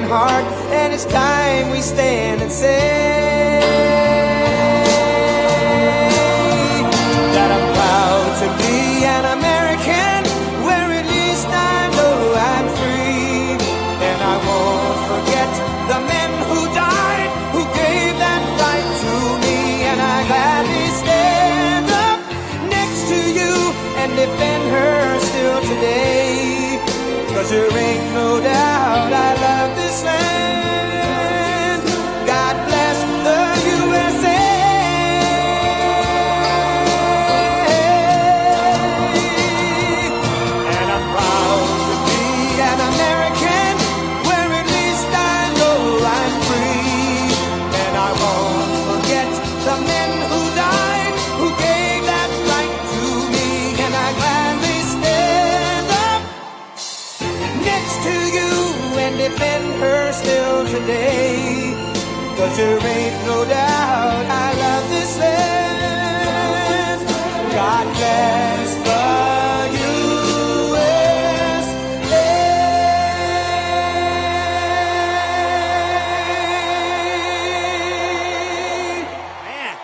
heart, and it's time we stand and say that I'm proud to be an American, where at least I know I'm free. And I won't forget the men who died, who gave that right to me. And I gladly stand up next to you and defend her still today. 'Cause there ain't no doubt I love this land. God bless the USA. And I'm proud to be an American, where at least I know I'm free. And I won't forget the men who died, who gave that right to me. And I gladly stand up next to you and defend her still today. 'Cause there ain't no doubt I love this land. God bless the USA. Man.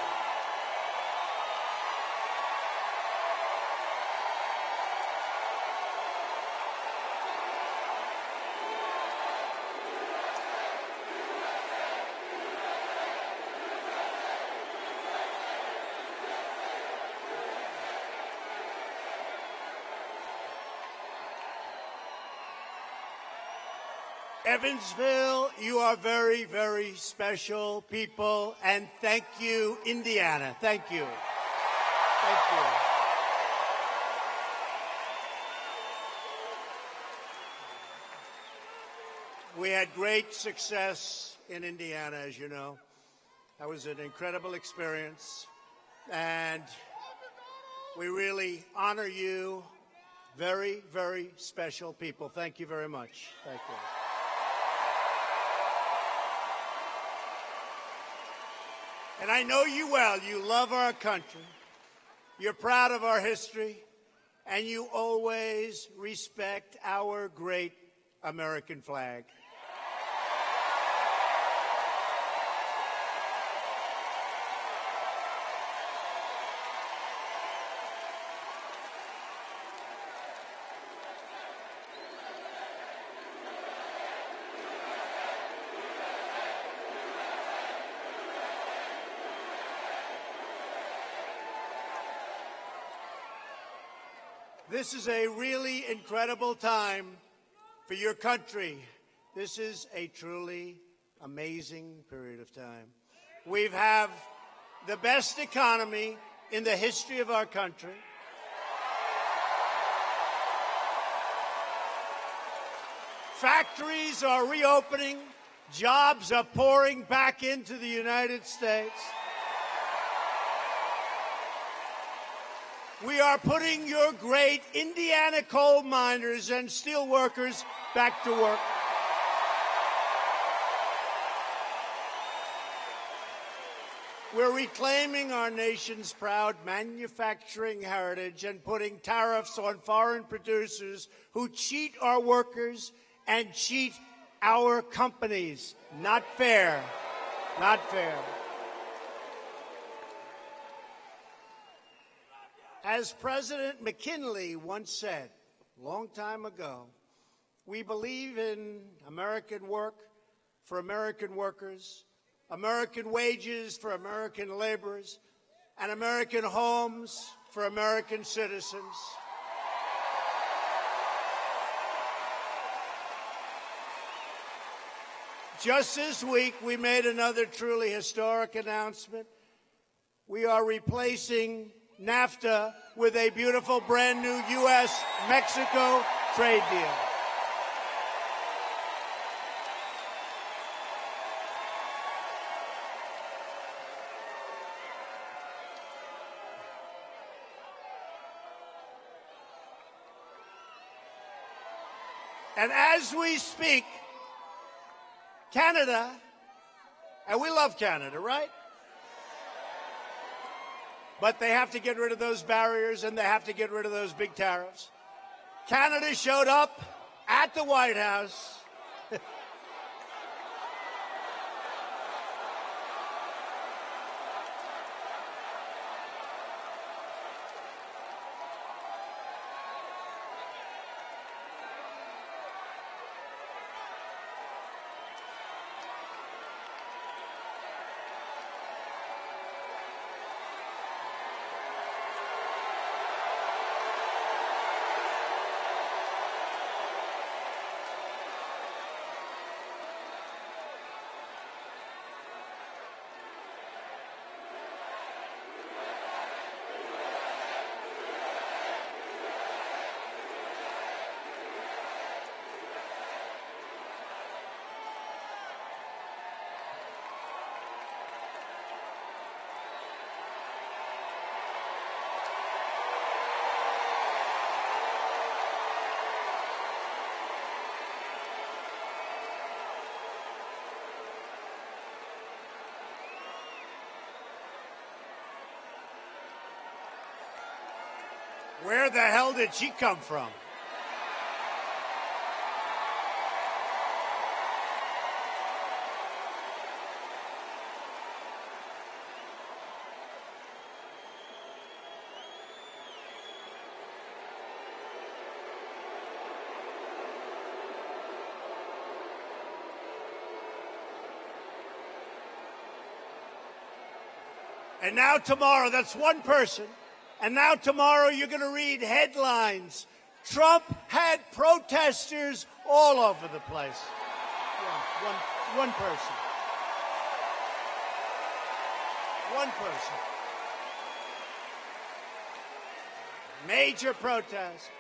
Evansville, you are very, very special people, and thank you, Indiana. Thank you. Thank you. We had great success in Indiana, as you know. That was an incredible experience, and we really honor you. Very, very special people. Thank you very much. Thank you. And I know you well. You love our country. You're proud of our history. And you always respect our great American flag. This is a really incredible time for your country. This is a truly amazing period of time. We have the best economy in the history of our country. Factories are reopening. Jobs are pouring back into the United States. We are putting your great Indiana coal miners and steel workers back to work. We're reclaiming our nation's proud manufacturing heritage and putting tariffs on foreign producers who cheat our workers and cheat our companies. Not fair. Not fair. As President McKinley once said a long time ago, we believe in American work for American workers, American wages for American laborers, and American homes for American citizens. Just this week, we made another truly historic announcement. We are replacing NAFTA with a beautiful brand new U.S.-Mexico trade deal. And as we speak, Canada, and we love Canada, right? But they have to get rid of those barriers and they have to get rid of those big tariffs. Canada showed up at the White House Where the hell did she come from? And now tomorrow, that's one person. And now tomorrow you're going to read headlines. Trump had protesters all over the place. One person. One person. Major protest.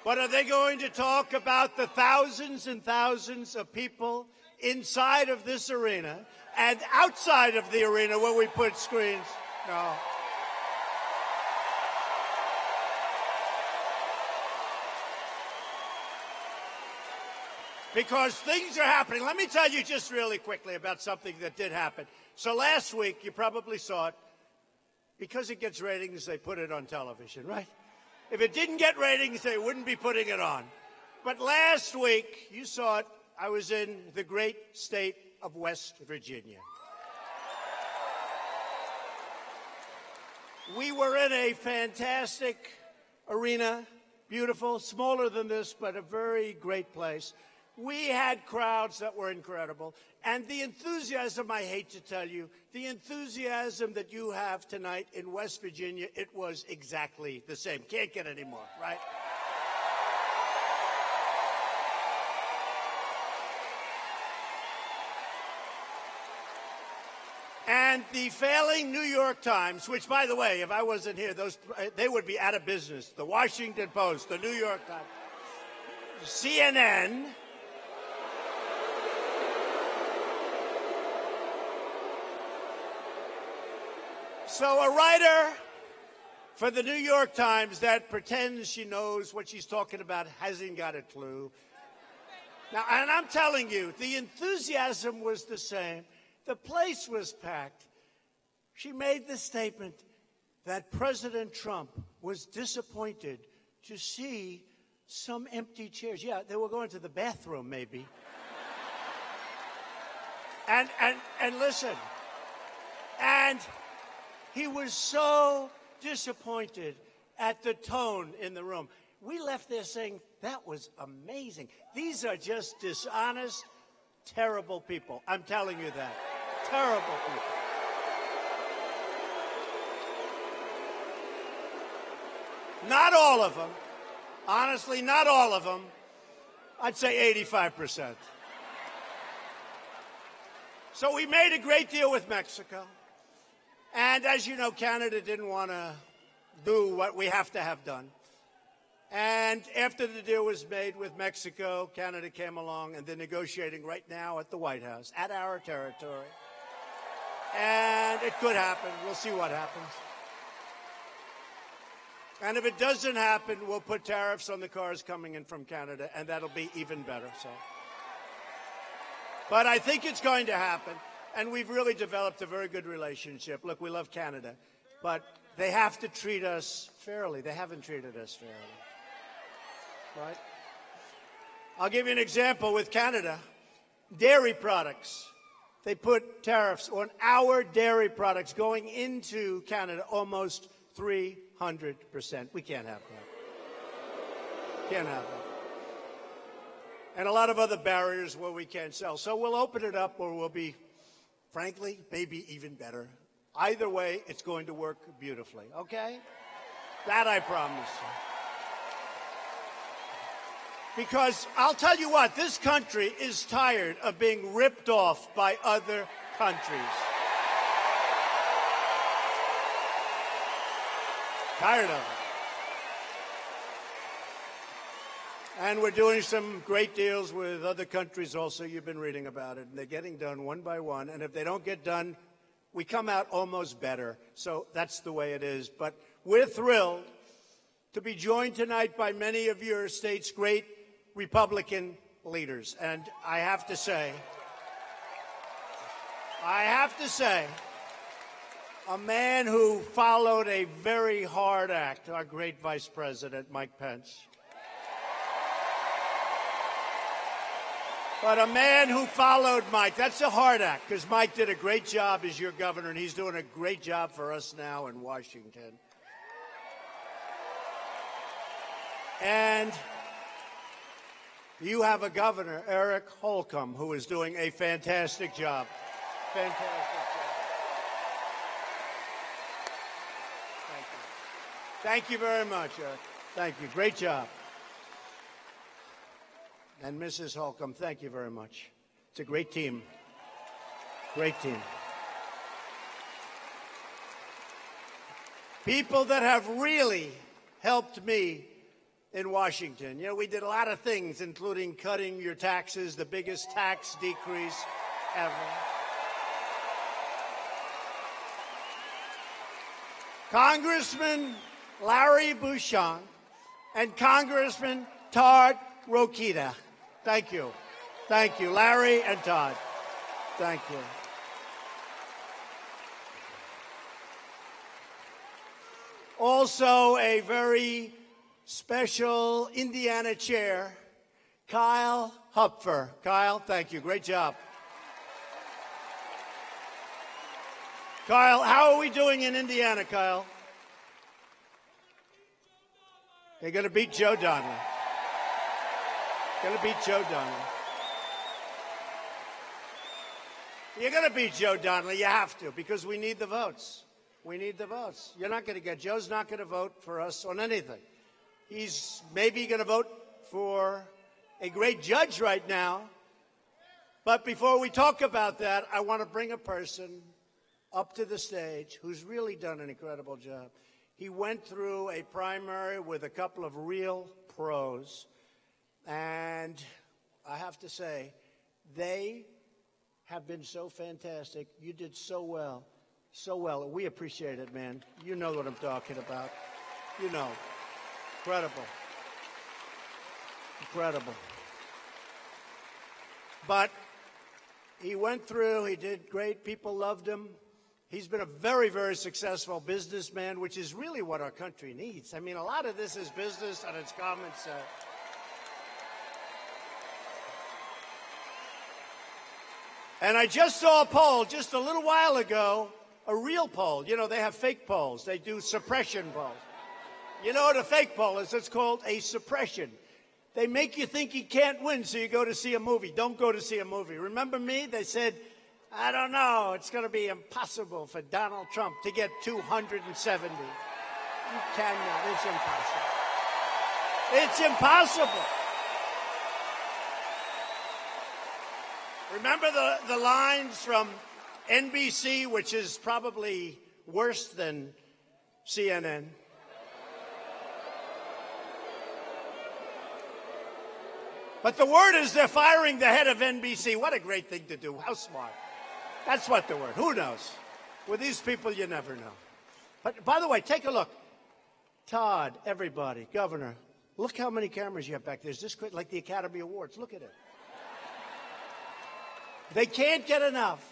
But are they going to talk about the thousands and thousands of people inside of this arena and outside of the arena where we put screens? No. Because things are happening. Let me tell you just really quickly about something that did happen. So last week, you probably saw it. Because it gets ratings, they put it on television, right? If it didn't get ratings, they wouldn't be putting it on. But last week, you saw it, I was in the great state of West Virginia. We were in a fantastic arena, beautiful, smaller than this, but a very great place. We had crowds that were incredible. And the enthusiasm, I hate to tell you, the enthusiasm that you have tonight in West Virginia, it was exactly the same. Can't get any more, right? And the failing New York Times, which, by the way, if I wasn't here, they would be out of business. The Washington Post, the New York Times, CNN. So a writer for the New York Times that pretends she knows what she's talking about hasn't got a clue. Now, and I'm telling you, the enthusiasm was the same. The place was packed. She made the statement that President Trump was disappointed to see some empty chairs. Yeah, they were going to the bathroom, maybe. And listen, and he was so disappointed at the tone in the room. We left there saying, that was amazing. These are just dishonest, terrible people. I'm telling you that. Terrible people. Not all of them. Honestly, not all of them. I'd say 85%. So we made a great deal with Mexico. And as you know, Canada didn't want to do what we have to have done. And after the deal was made with Mexico, Canada came along, and they're negotiating right now at the White House, at our territory. And it could happen. We'll see what happens. And if it doesn't happen, we'll put tariffs on the cars coming in from Canada, and that'll be even better. But I think it's going to happen. And we've really developed a very good relationship. Look, we love Canada, but they have to treat us fairly. They haven't treated us fairly, right? I'll give you an example with Canada. Dairy products. They put tariffs on our dairy products going into Canada, almost 300%. We can't have that. Can't have that. And a lot of other barriers where we can't sell. So we'll open it up, or we'll be, frankly, maybe even better. Either way, it's going to work beautifully, okay? That I promise you. Because I'll tell you what, this country is tired of being ripped off by other countries. Tired of it. And we're doing some great deals with other countries also. You've been reading about it. And they're getting done one by one. And if they don't get done, we come out almost better. So that's the way it is. But we're thrilled to be joined tonight by many of your state's great Republican leaders. And I have to say, A man who followed a very hard act, our great Vice President, Mike Pence. But a man who followed Mike, that's a hard act, because Mike did a great job as your governor, and he's doing a great job for us now in Washington. And you have a governor, Eric Holcomb, who is doing a fantastic job. Fantastic job. Thank you. Thank you very much, Eric. Thank you. Great job. And Mrs. Holcomb, thank you very much. It's a great team. Great team. People that have really helped me in Washington. You know, we did a lot of things, including cutting your taxes, the biggest tax decrease ever. Congressman Larry Bouchon and Congressman Todd Rokita. Thank you. Thank you, Larry and Todd. Thank you. Also, a very special Indiana chair, Kyle Hupfer. Kyle, thank you. Great job. Kyle, how are we doing in Indiana, Kyle? They're going to beat Joe Donnelly. Going to beat Joe Donnelly. You're going to beat Joe Donnelly. You have to, because we need the votes. We need the votes. You're not going to get, Joe's not going to vote for us on anything. He's maybe going to vote for a great judge right now. But before we talk about that, I want to bring a person up to the stage who's really done an incredible job. He went through a primary with a couple of real pros. And I have to say, they have been so fantastic. You did so well. So well. We appreciate it, man. You know what I'm talking about. You know. Incredible. Incredible. But he went through. He did great. People loved him. He's been a very, very successful businessman, which is really what our country needs. I mean, a lot of this is business and it's common sense. And I just saw a poll just a little while ago, a real poll. You know, they have fake polls. They do suppression polls. You know what a fake poll is? It's called a suppression. They make you think you can't win, so you go to see a movie. Don't go to see a movie. Remember me? They said, I don't know, it's going to be impossible for Donald Trump to get 270. You cannot. It's impossible. It's impossible. Remember the lines from NBC, which is probably worse than CNN? But the word is they're firing the head of NBC. What a great thing to do. How smart. That's what the word. Who knows? With these people, you never know. But by the way, take a look. Todd, everybody, Governor, look how many cameras you have back there. It's just like the Academy Awards. Look at it. They can't get enough.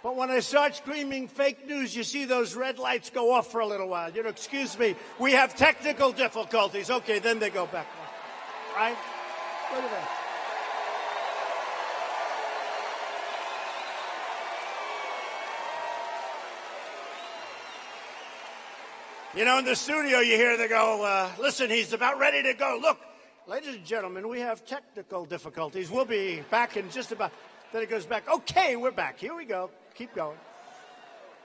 But when I start screaming fake news, you see those red lights go off for a little while. You know, excuse me, we have technical difficulties. Okay, then they go back. Right? Look at that. You know, in the studio, you hear they go, listen, he's about ready to go. Look, ladies and gentlemen, we have technical difficulties. We'll be back in just about... Then it goes back. Okay, we're back. Here we go. Keep going.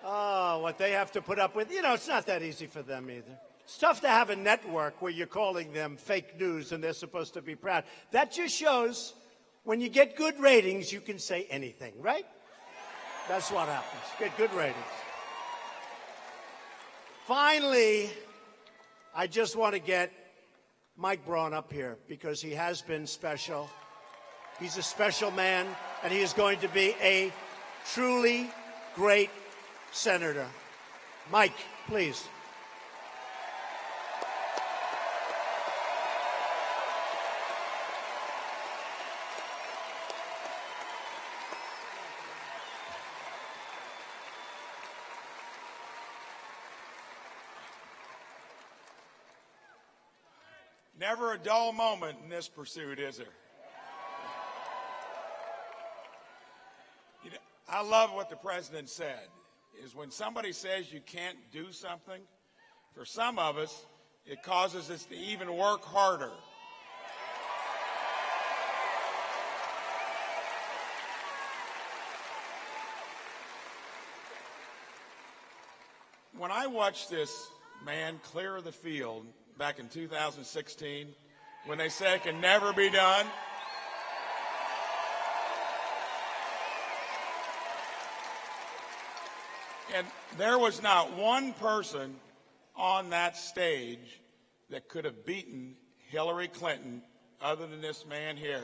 Oh, what they have to put up with. You know, it's not that easy for them either. It's tough to have a network where you're calling them fake news and they're supposed to be proud. That just shows when you get good ratings, you can say anything, right? That's what happens. Get good ratings. Finally, I just want to get Mike Braun up here because he has been special. He's a special man, and he is going to be a truly great senator. Mike, please. Never a dull moment in this pursuit, is there? You know, I love what the president said, is when somebody says you can't do something, for some of us, it causes us to even work harder. When I watched this man clear the field back in 2016, when they say it can never be done, and there was not one person on that stage that could have beaten Hillary Clinton other than this man here.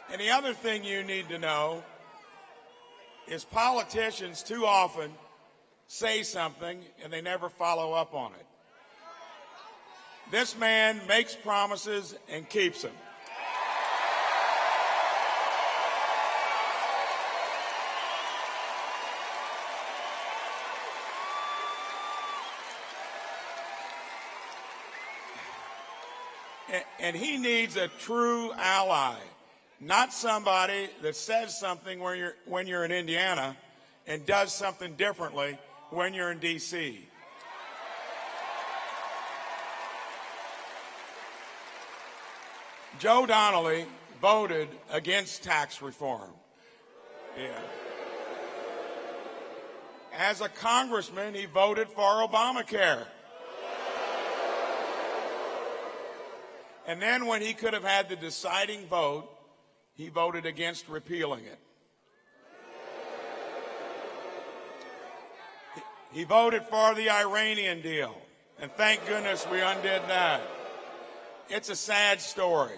And the other thing you need to know is politicians too often say something and they never follow up on it. This man makes promises and keeps them. And he needs a true ally. Not somebody that says something when you're in Indiana and does something differently when you're in D.C. Joe Donnelly voted against tax reform. Yeah. As a congressman, he voted for Obamacare. And then when he could have had the deciding vote, he voted against repealing it. He voted for the Iranian deal, and thank goodness we undid that. It's a sad story.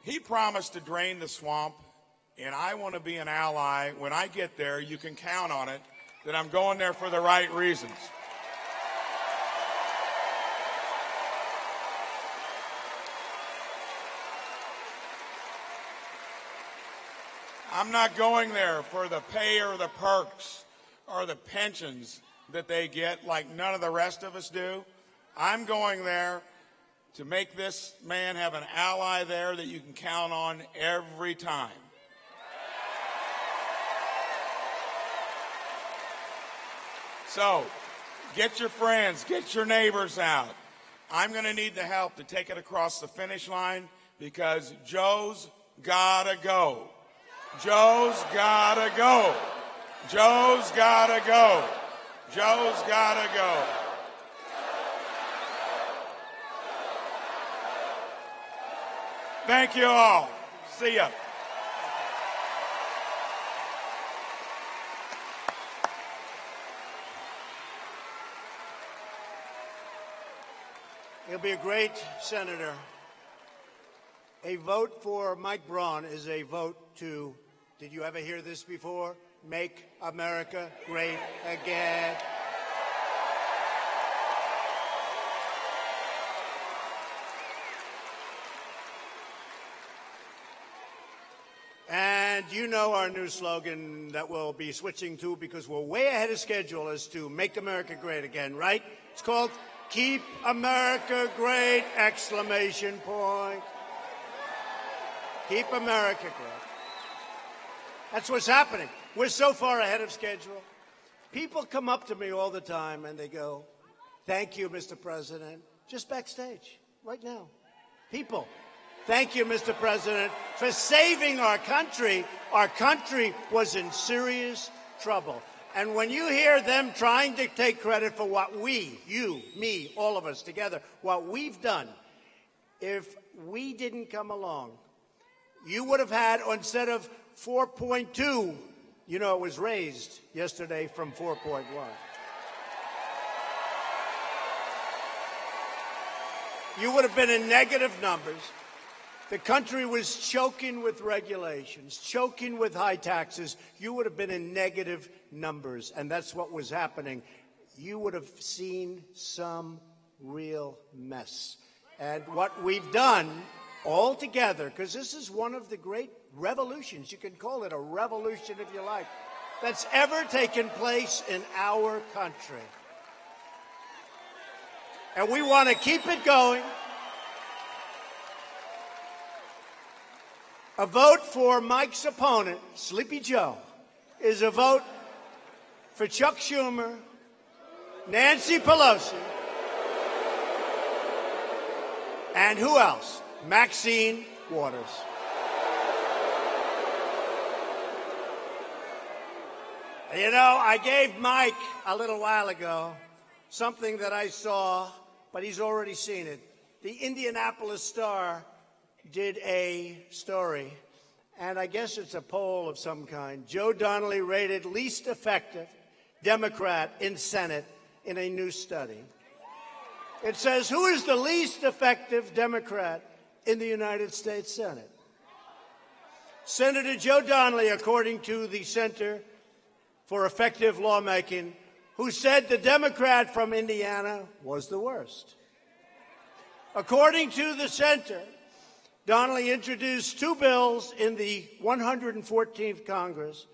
He promised to drain the swamp, and I want to be an ally. When I get there, you can count on it that I'm going there for the right reasons. I'm not going there for the pay or the perks or the pensions that they get like none of the rest of us do. I'm going there to make this man have an ally there that you can count on every time. So, get your friends, get your neighbors out. I'm going to need the help to take it across the finish line because Joe's gotta go. Joe's gotta go. Joe's gotta go. Joe's gotta go. Thank you all. See ya. He'll be a great senator. A vote for Mike Braun is a vote to, did you ever hear this before? Make America great again. And you know our new slogan that we'll be switching to because we're way ahead of schedule as to Make America Great Again, right? It's called Keep America Great! Exclamation point. Keep America great. That's what's happening. We're so far ahead of schedule. People come up to me all the time and they go, thank you, Mr. President, just backstage, right now. People, thank you, Mr. President, for saving our country. Our country was in serious trouble. And when you hear them trying to take credit for what we, you, me, all of us together, what we've done, if we didn't come along, you would have had, instead of 4.2, you know, it was raised yesterday from 4.1. You would have been in negative numbers. The country was choking with regulations, choking with high taxes. You would have been in negative numbers, and that's what was happening. You would have seen some real mess. And what we've done all together, because this is one of the great revolutions, you can call it a revolution if you like, that's ever taken place in our country. And we want to keep it going. A vote for Mike's opponent, Sleepy Joe, is a vote for Chuck Schumer, Nancy Pelosi, and who else? Maxine Waters. You know, I gave Mike a little while ago something that I saw, but he's already seen it. The Indianapolis Star did a story, and I guess it's a poll of some kind. Joe Donnelly rated least effective Democrat in Senate in a new study. It says, who is the least effective Democrat in the United States Senate? Senator Joe Donnelly, according to the Center for Effective Lawmaking, who said the Democrat from Indiana was the worst. According to the center, Donnelly introduced two bills in the 114th Congress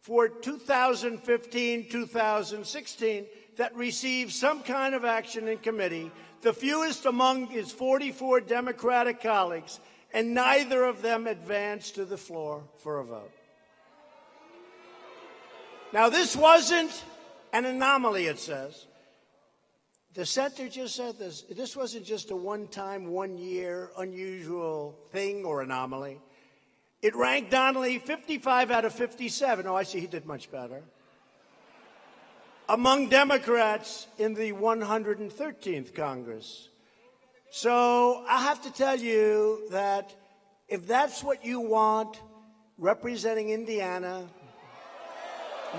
for 2015-2016 that received some kind of action in committee, the fewest among his 44 Democratic colleagues, and neither of them advanced to the floor for a vote. Now, this wasn't an anomaly, it says. The center just said this. This wasn't just a one-time, one-year, unusual thing or anomaly. It ranked Donnelly 55 out of 57. Oh, I see, he did much better. Among Democrats in the 113th Congress. So I have to tell you that if that's what you want, representing Indiana,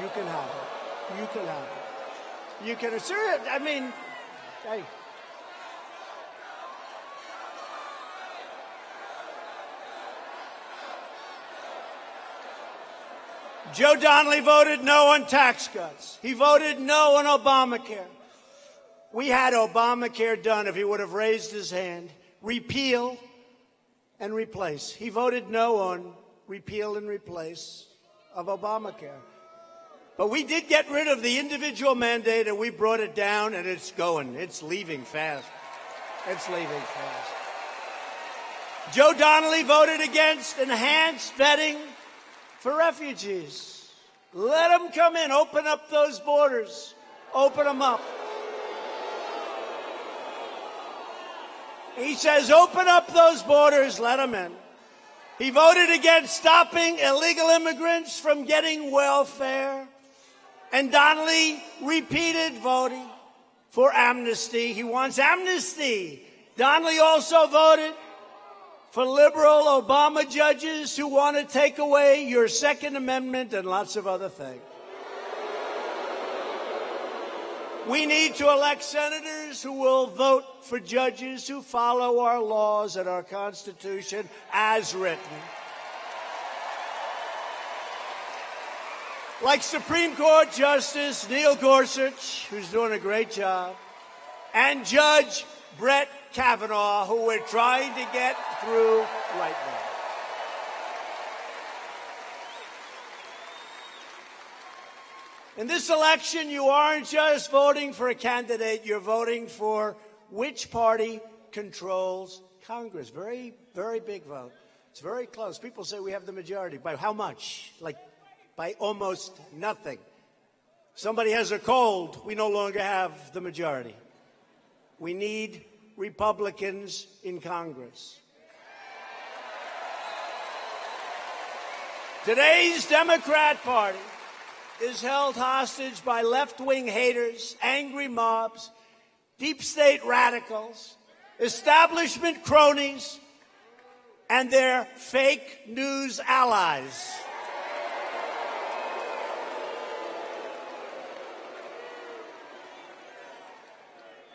you can have it. You can have it. You can, sir, I mean, hey. Joe Donnelly voted no on tax cuts. He voted no on Obamacare. We had Obamacare done if he would have raised his hand. Repeal and replace. He voted no on repeal and replace of Obamacare. But we did get rid of the individual mandate, and we brought it down, and it's going. It's leaving fast. It's leaving fast. Joe Donnelly voted against enhanced vetting for refugees. Let them come in. Open up those borders. Open them up. He says, open up those borders. Let them in. He voted against stopping illegal immigrants from getting welfare. And Donnelly repeated voting for amnesty. He wants amnesty. Donnelly also voted for liberal Obama judges who want to take away your Second Amendment and lots of other things. We need to elect senators who will vote for judges who follow our laws and our Constitution as written. Like Supreme Court Justice Neil Gorsuch, who's doing a great job, and Judge Brett Kavanaugh, who we're trying to get through right now. In this election, you aren't just voting for a candidate, you're voting for which party controls Congress. Very, very big vote. It's very close. People say we have the majority. By how much? Like, by almost nothing. Somebody has a cold, we no longer have the majority. We need Republicans in Congress. Today's Democrat Party is held hostage by left-wing haters, angry mobs, deep state radicals, establishment cronies, and their fake news allies.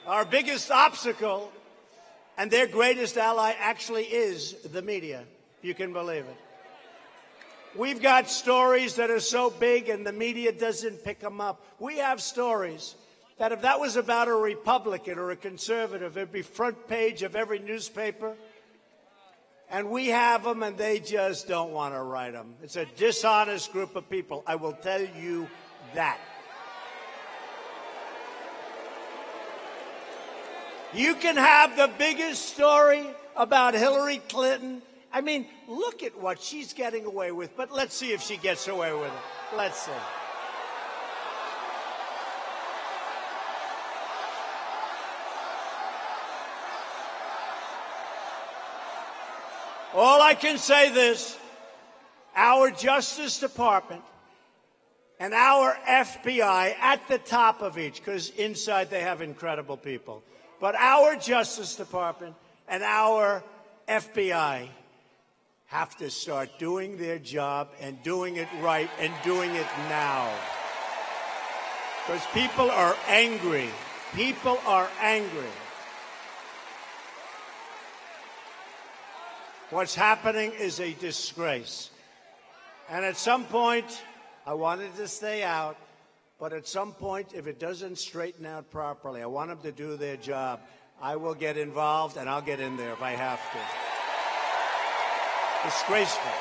Our biggest obstacle And their greatest ally actually is the media. You can believe it. We've got stories that are so big and the media doesn't pick them up. We have stories that if that was about a Republican or a conservative, it'd be front page of every newspaper. And we have them and they just don't want to write them. It's a dishonest group of people. I will tell you that. You can have the biggest story about Hillary Clinton. I mean, look at what she's getting away with, but let's see if she gets away with it. Let's see. All I can say this, our Justice Department and our FBI at the top of each, because inside they have incredible people, but our Justice Department and our FBI have to start doing their job and doing it right and doing it now. Because people are angry. People are angry. What's happening is a disgrace. And at some point, I wanted to stay out, but at some point, if it doesn't straighten out properly, I want them to do their job. I will get involved, and I'll get in there if I have to. Disgraceful.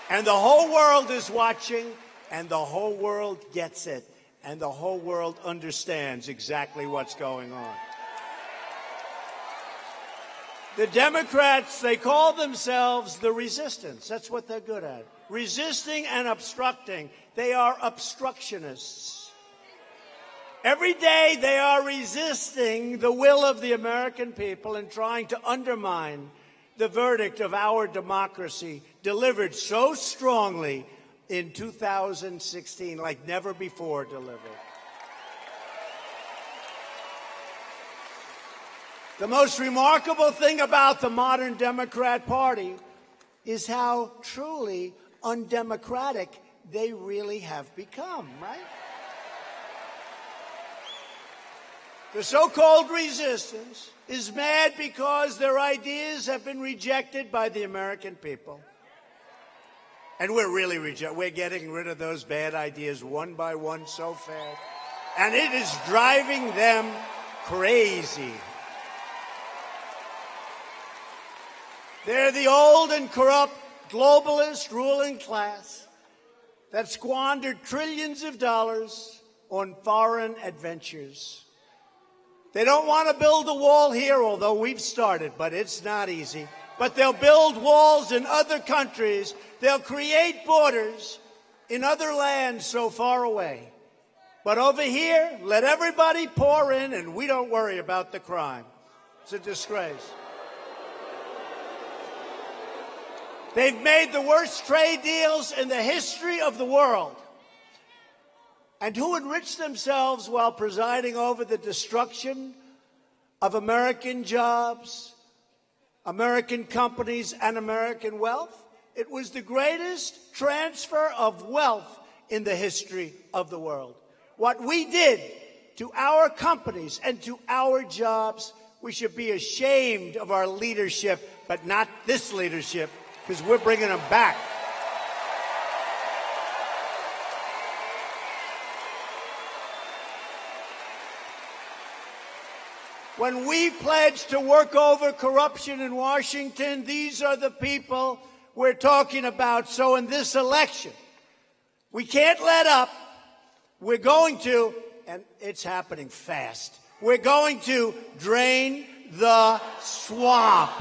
And the whole world is watching, and the whole world gets it, and the whole world understands exactly what's going on. The Democrats, they call themselves the resistance. That's what they're good at. Resisting and obstructing. They are obstructionists. Every day they are resisting the will of the American people and trying to undermine the verdict of our democracy delivered so strongly in 2016 like never before delivered. The most remarkable thing about the modern Democrat Party is how truly undemocratic they really have become, right? The so-called resistance is mad because their ideas have been rejected by the American people. And we're getting rid of those bad ideas one by one so fast. And it is driving them crazy. They're the old and corrupt globalist ruling class that squandered trillions of dollars on foreign adventures. They don't want to build a wall here, although we've started, but it's not easy. But they'll build walls in other countries. They'll create borders in other lands so far away. But over here, let everybody pour in, and we don't worry about the crime. It's a disgrace. They've made the worst trade deals in the history of the world. And who enriched themselves while presiding over the destruction of American jobs, American companies, and American wealth? It was the greatest transfer of wealth in the history of the world. What we did to our companies and to our jobs, we should be ashamed of our leadership, but not this leadership, because we're bringing them back. When we pledge to work over corruption in Washington, these are the people we're talking about. So in this election, we can't let up. We're going to, and it's happening fast, we're going to drain the swamp.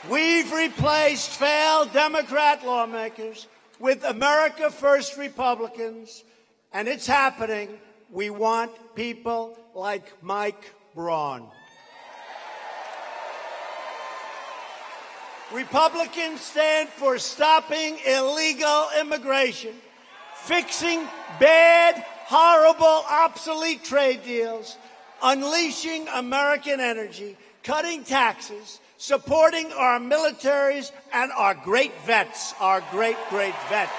We've replaced failed Democrat lawmakers with America First Republicans, and it's happening. We want people like Mike Braun. Republicans stand for stopping illegal immigration, fixing bad, horrible, obsolete trade deals, unleashing American energy, cutting taxes, supporting our militaries and our great vets, our great vets.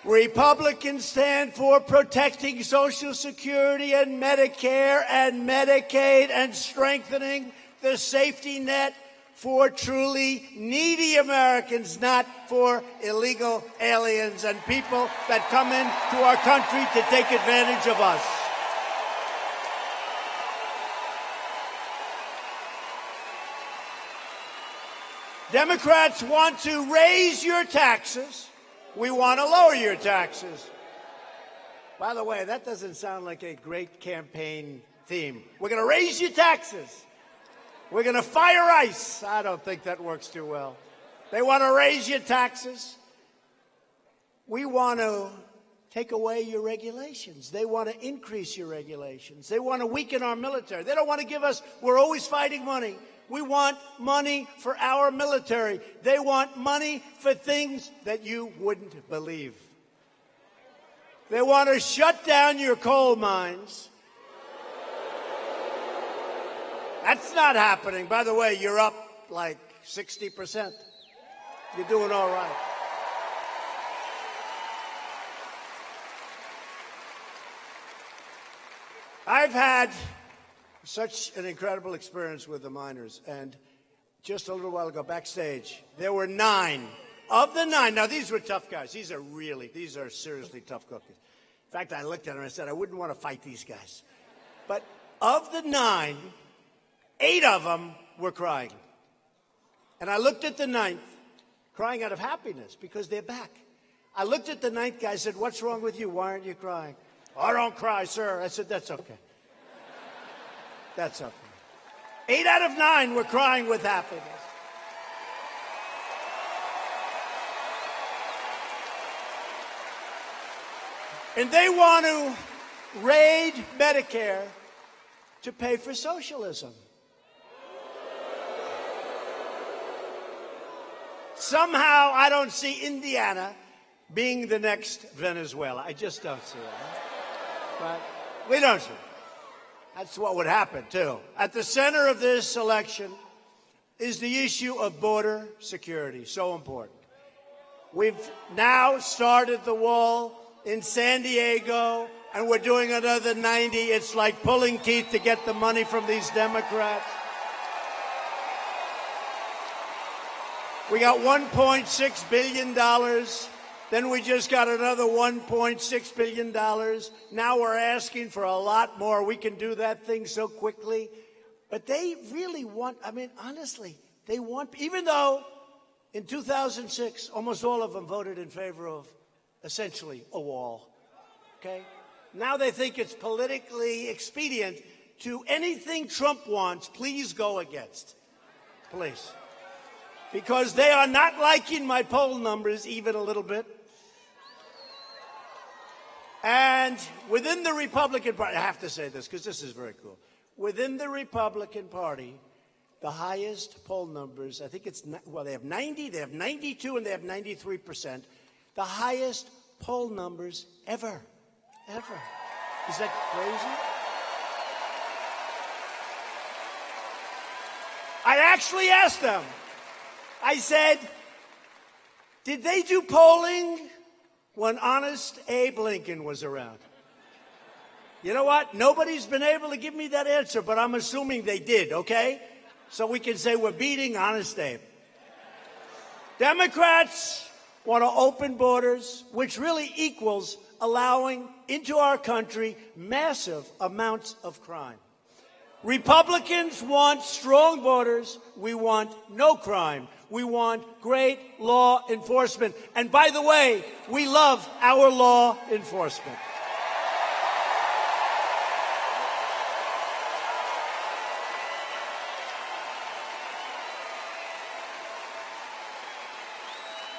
Republicans stand for protecting Social Security and Medicare and Medicaid and strengthening the safety net for truly needy Americans, not for illegal aliens and people that come into our country to take advantage of us. Democrats want to raise your taxes. We want to lower your taxes. By the way, that doesn't sound like a great campaign theme. We're going to raise your taxes. We're going to fire ICE. I don't think that works too well. They want to raise your taxes. We want to take away your regulations. They want to increase your regulations. They want to weaken our military. They don't want to give us, we're always fighting money. We want money for our military. They want money for things that you wouldn't believe. They want to shut down your coal mines. That's not happening. By the way, you're up like 60%. You're doing all right. I've had such an incredible experience with the miners. And just a little while ago, backstage, there were 9. Of the 9, now these were tough guys. These are seriously tough cookies. In fact, I looked at them and I said, I wouldn't want to fight these guys. But of the 9, 8 of them were crying. And I looked at the 9th, crying out of happiness because they're back. I looked at the 9th guy and said, what's wrong with you? Why aren't you crying? I don't cry, sir. I said, that's okay. That's okay. 8 out of 9 were crying with happiness. And they want to raid Medicare to pay for socialism. Somehow I don't see Indiana being the next Venezuela. I just don't see it. But we don't see it. That's what would happen, too. At the center of this election is the issue of border security, so important. We've now started the wall in San Diego, and we're doing another 90. It's like pulling teeth to get the money from these Democrats. We got $1.6 billion. Then we just got another $1.6 billion. Now we're asking for a lot more. We can do that thing so quickly. But they really want, I mean, honestly, they want, even though in 2006, almost all of them voted in favor of essentially a wall. Okay? Now they think it's politically expedient to anything Trump wants, please go against. Please. Because they are not liking my poll numbers even a little bit. And within the Republican Party, I have to say this because this is very cool. Within the Republican Party, the highest poll numbers, I think it's, well, they have 90, they have 92, and they have 93%. The highest poll numbers ever. Is that crazy? I actually asked them. I said, did they do polling when Honest Abe Lincoln was around? You know what? Nobody's been able to give me that answer, but I'm assuming they did, okay? So we can say we're beating Honest Abe. Democrats want to open borders, which really equals allowing into our country massive amounts of crime. Republicans want strong borders. We want no crime. We want great law enforcement. And by the way, we love our law enforcement.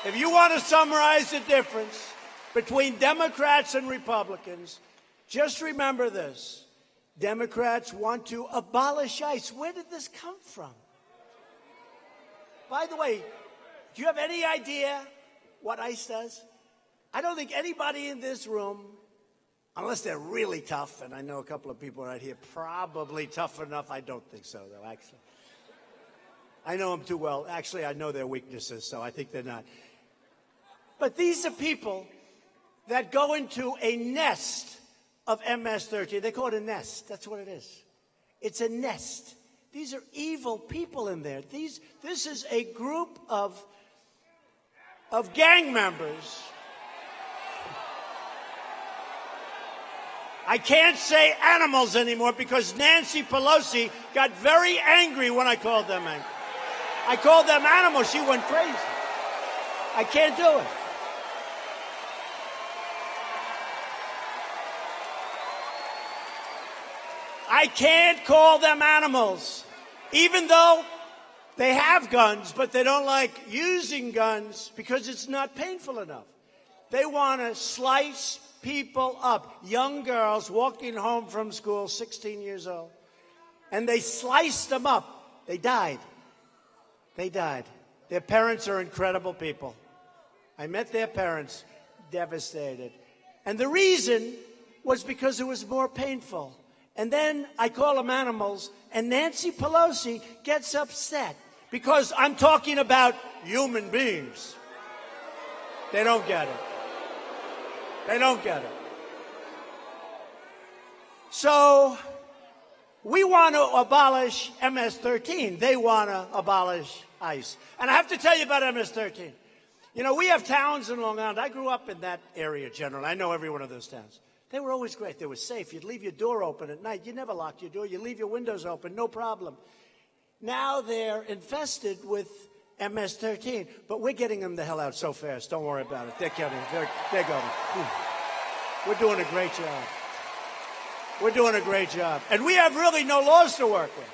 If you want to summarize the difference between Democrats and Republicans, just remember this. Democrats want to abolish ICE. Where did this come from? By the way, do you have any idea what ICE does? I don't think anybody in this room, unless they're really tough, and I know a couple of people right here probably tough enough. I don't think so, though, actually. I know them too well. Actually, I know their weaknesses, so I think they're not. But these are people that go into a nest of MS-13. They call it a nest. That's what it is. It's a nest. These are evil people in there. This is a group of gang members. I can't say animals anymore because Nancy Pelosi got very angry when I called them angry. I called them animals. She went crazy. I can't do it. I can't call them animals, even though they have guns, but they don't like using guns because it's not painful enough. They want to slice people up. Young girls walking home from school, 16 years old, and they sliced them up. They died. They died. Their parents are incredible people. I met their parents, devastated. And the reason was because it was more painful. And then I call them animals, and Nancy Pelosi gets upset because I'm talking about human beings. They don't get it. They don't get it. So we want to abolish MS-13. They want to abolish ICE. And I have to tell you about MS-13. You know, we have towns in Long Island. I grew up in that area generally. I know every one of those towns. They were always great. They were safe. You'd leave your door open at night. You never locked your door. You leave your windows open, no problem. Now they're infested with MS-13, but we're getting them the hell out so fast. Don't worry about it. They're getting. They're going. We're doing a great job. We're doing a great job, and we have really no laws to work with.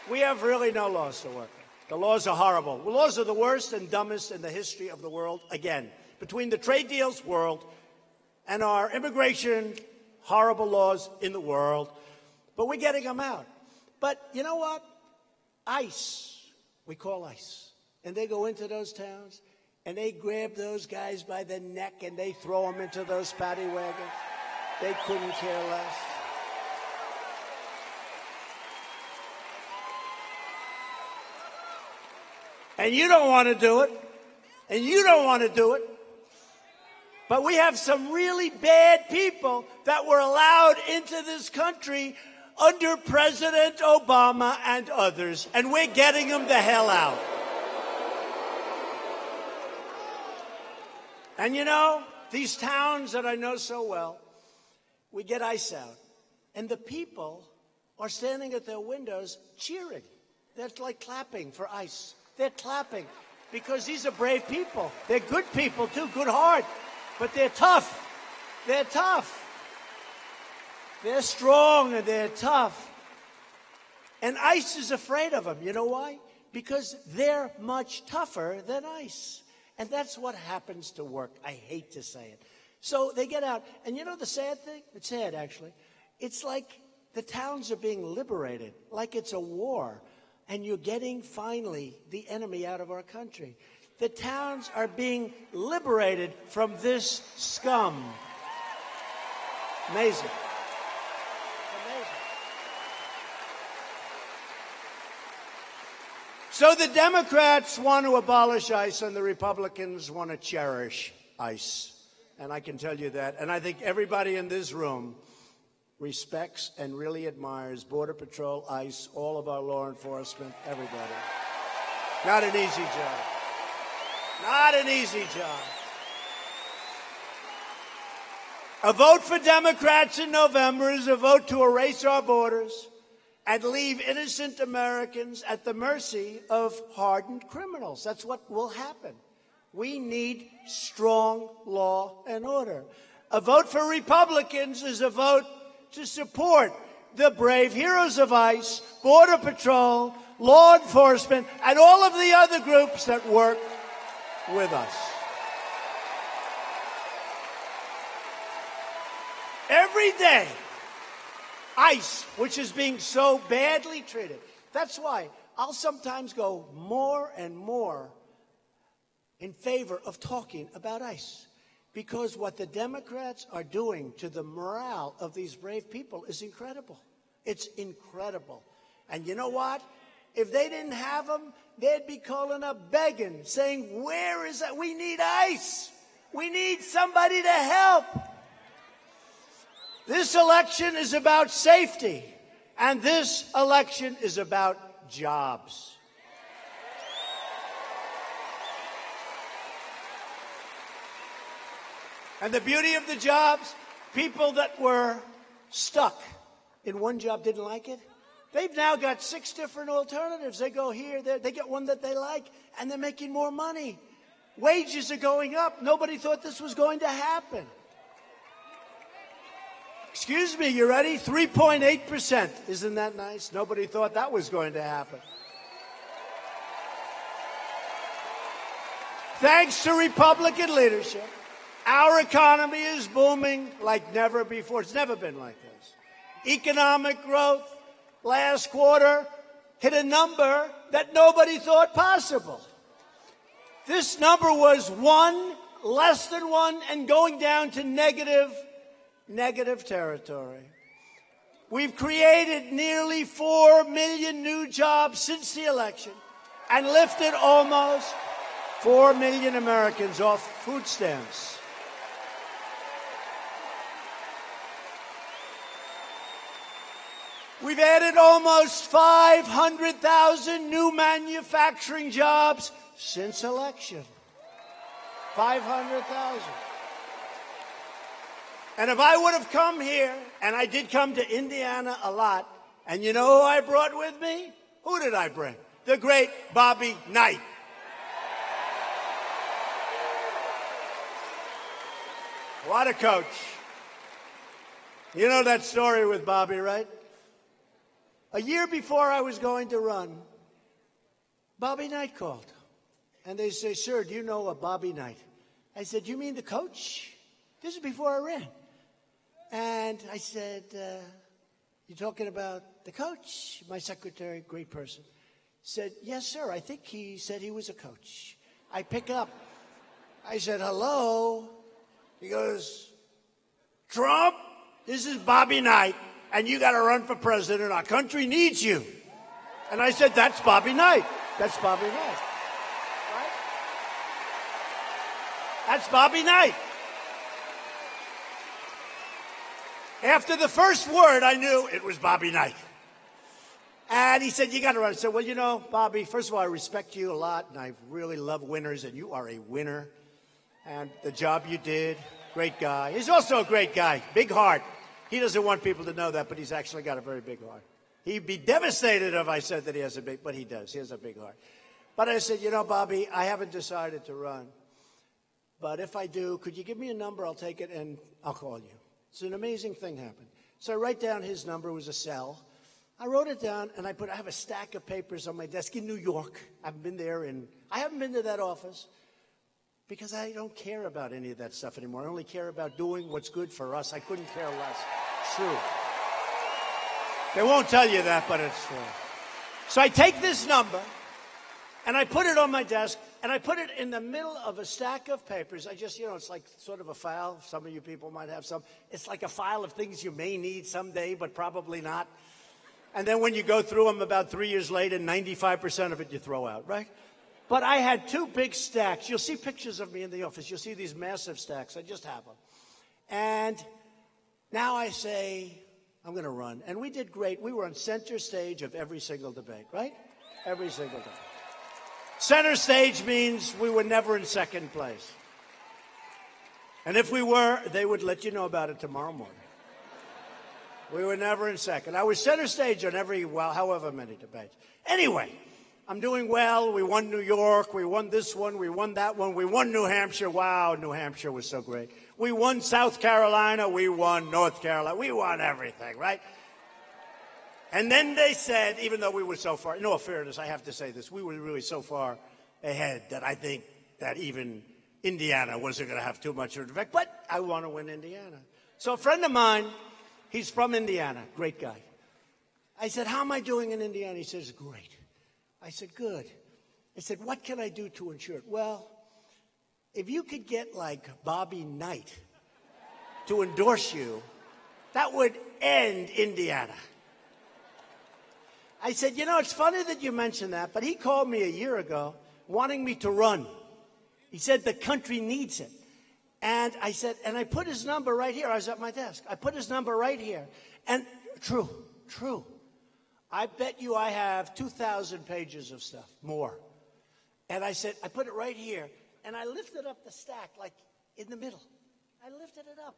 We have really no laws to work with. The laws are horrible. The laws are the worst and dumbest in the history of the world. Again, between the trade deals world and our immigration, horrible laws in the world. But we're getting them out. But you know what? ICE, we call ICE. And they go into those towns, and they grab those guys by the neck, and they throw them into those paddy wagons. They couldn't care less. And you don't want to do it. And you don't want to do it. But we have some really bad people that were allowed into this country under President Obama and others, and we're getting them the hell out. And you know, these towns that I know so well, we get ICE out, and the people are standing at their windows cheering. They're like clapping for ICE. They're clapping because these are brave people. They're good people, too, good heart. But they're tough. They're tough. They're strong and they're tough. And ICE is afraid of them. You know why? Because they're much tougher than ICE. And that's what happens to work. I hate to say it. So they get out. And you know the sad thing? It's sad, actually. It's like the towns are being liberated, like it's a war. And you're getting, finally, the enemy out of our country. The towns are being liberated from this scum. Amazing. Amazing. So the Democrats want to abolish ICE and the Republicans want to cherish ICE. And I can tell you that. And I think everybody in this room respects and really admires Border Patrol, ICE, all of our law enforcement, everybody. Not an easy job. Not an easy job. A vote for Democrats in November is a vote to erase our borders and leave innocent Americans at the mercy of hardened criminals. That's what will happen. We need strong law and order. A vote for Republicans is a vote to support the brave heroes of ICE, Border Patrol, law enforcement, and all of the other groups that work with us. ICE, which is being so badly treated. That's why I'll sometimes go more and more in favor of talking about ICE. Because what the Democrats are doing to the morale of these brave people is incredible. It's incredible. And you know what? If they didn't have them, they'd be calling up begging, saying, where is that? We need ICE. We need somebody to help. This election is about safety, and this election is about jobs. And the beauty of the jobs, people that were stuck in one job didn't like it. They've now got 6 different alternatives. They go here, they get one that they like, and they're making more money. Wages are going up. Nobody thought this was going to happen. Excuse me, you ready? 3.8%. Isn't that nice? Nobody thought that was going to happen. Thanks to Republican leadership, our economy is booming like never before. It's never been like this. Economic growth last quarter hit a number that nobody thought possible. This number was 1, less than 1, and going down to negative territory. We've created nearly 4 million new jobs since the election and lifted almost 4 million Americans off food stamps. We've added almost 500,000 new manufacturing jobs since election. 500,000. And if I would have come here, and I did come to Indiana a lot, and you know who I brought with me? Who did I bring? The great Bobby Knight. What a coach. You know that story with Bobby, right? A year before I was going to run, Bobby Knight called. And they say, sir, do you know a Bobby Knight? I said, you mean the coach? This is before I ran. And I said, you talking about the coach? My secretary, great person, said, yes, sir. I think he said he was a coach. I pick up. I said, hello. He goes, Trump, this is Bobby Knight, and you got to run for president. Our country needs you. And I said, that's Bobby Knight. That's Bobby Knight. Right? That's Bobby Knight. After the first word, I knew it was Bobby Knight. And he said, you got to run. I said, well, you know, Bobby, first of all, I respect you a lot, and I really love winners, and you are a winner. And the job you did, great guy. He's also a great guy, big heart. He doesn't want people to know that, but he's actually got a very big heart. He'd be devastated if I said that he has a big, but he does. He has a big heart. But I said, you know, Bobby, I haven't decided to run. But if I do, could you give me a number? I'll take it, and I'll call you. So an amazing thing happened. So I write down his number. It was a cell. I wrote it down, and I have a stack of papers on my desk in New York. I haven't been to that office because I don't care about any of that stuff anymore. I only care about doing what's good for us. I couldn't care less. It's true. They won't tell you that, but it's true. So I take this number, and I put it on my desk, and I put it in the middle of a stack of papers. I just, it's like sort of a file. Some of you people might have some. It's like a file of things you may need someday, but probably not. And then when you go through them about 3 years later, 95% of it you throw out, right? But I had 2 big stacks. You'll see pictures of me in the office. You'll see these massive stacks. I just have them. And now I say, I'm going to run. And we did great. We were on center stage of every single debate, right? Every single debate. Center stage means we were never in second place. And if we were, they would let you know about it tomorrow morning. We were never in second. I was center stage on however many debates. Anyway, I'm doing well. We won New York. We won this one. We won that one. We won New Hampshire. Wow, New Hampshire was so great. We won South Carolina. We won North Carolina. We won everything, right? And then they said, even though we were so far, in all fairness, I have to say this, we were really so far ahead that I think that even Indiana wasn't going to have too much of an effect. But I want to win Indiana. So a friend of mine He's from Indiana, great guy. I said, how am I doing in Indiana? He says, great. I said, good. I said, what can I do to ensure it? Well, if you could get like Bobby Knight to endorse you, that would end Indiana. I said, you know, it's funny that you mentioned that, but he called me a year ago wanting me to run. He said the country needs it. And I said, and I put his number right here. I was at my desk. I put his number right here. And true. I bet you I have 2,000 pages of stuff, more. And I said, I put it right here. And I lifted up the stack, like in the middle. I lifted it up.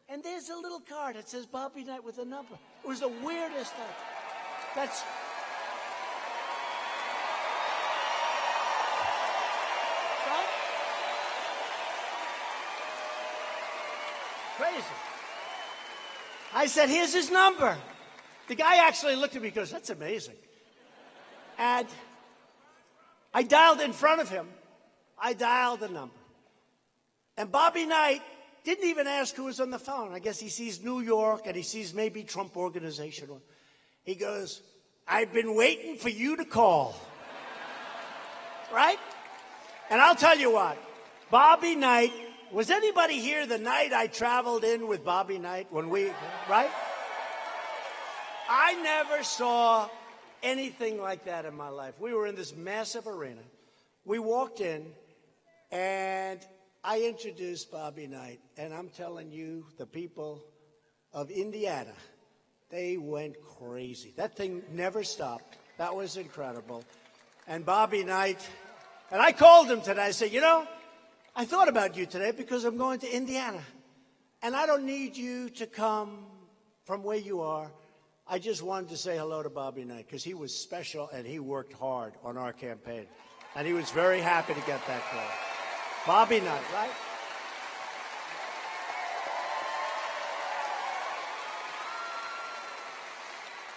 And there's a little card that says Bobby Knight with a number. It was the weirdest thing. That's... Right? Crazy. I said, here's his number. The guy actually looked at me and goes, that's amazing. And I dialed in front of him. I dialed the number. And Bobby Knight didn't even ask who was on the phone. I guess he sees New York and he sees maybe Trump Organization. He goes, I've been waiting for you to call. Right? And I'll tell you what, Bobby Knight, was anybody here the night I traveled in with Bobby Knight when we, right? I never saw anything like that in my life. We were in this massive arena. We walked in, and I introduced Bobby Knight. And I'm telling you, the people of Indiana, they went crazy. That thing never stopped. That was incredible. And Bobby Knight, and I called him today. I said, you know, I thought about you today because I'm going to Indiana. And I don't need you to come from where you are. I just wanted to say hello to Bobby Knight because he was special and he worked hard on our campaign. And he was very happy to get that call. Bobby Knight, right?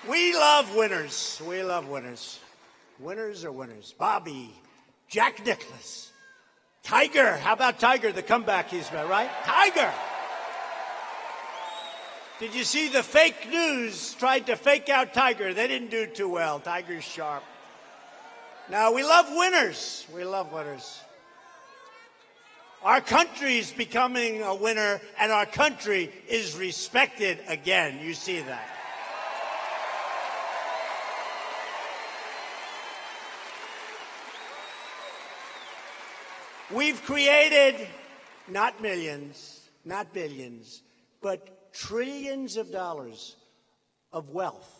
We love winners. We love winners. Winners are winners. Bobby, Jack Nicklaus, Tiger. How about Tiger, the comeback he's made, right? Tiger. Did you see the fake news tried to fake out Tiger? They didn't do too well. Tiger's sharp. Now, we love winners. We love winners. Our country's becoming a winner, and our country is respected again. You see that. We've created not millions, not billions, but trillions of dollars of wealth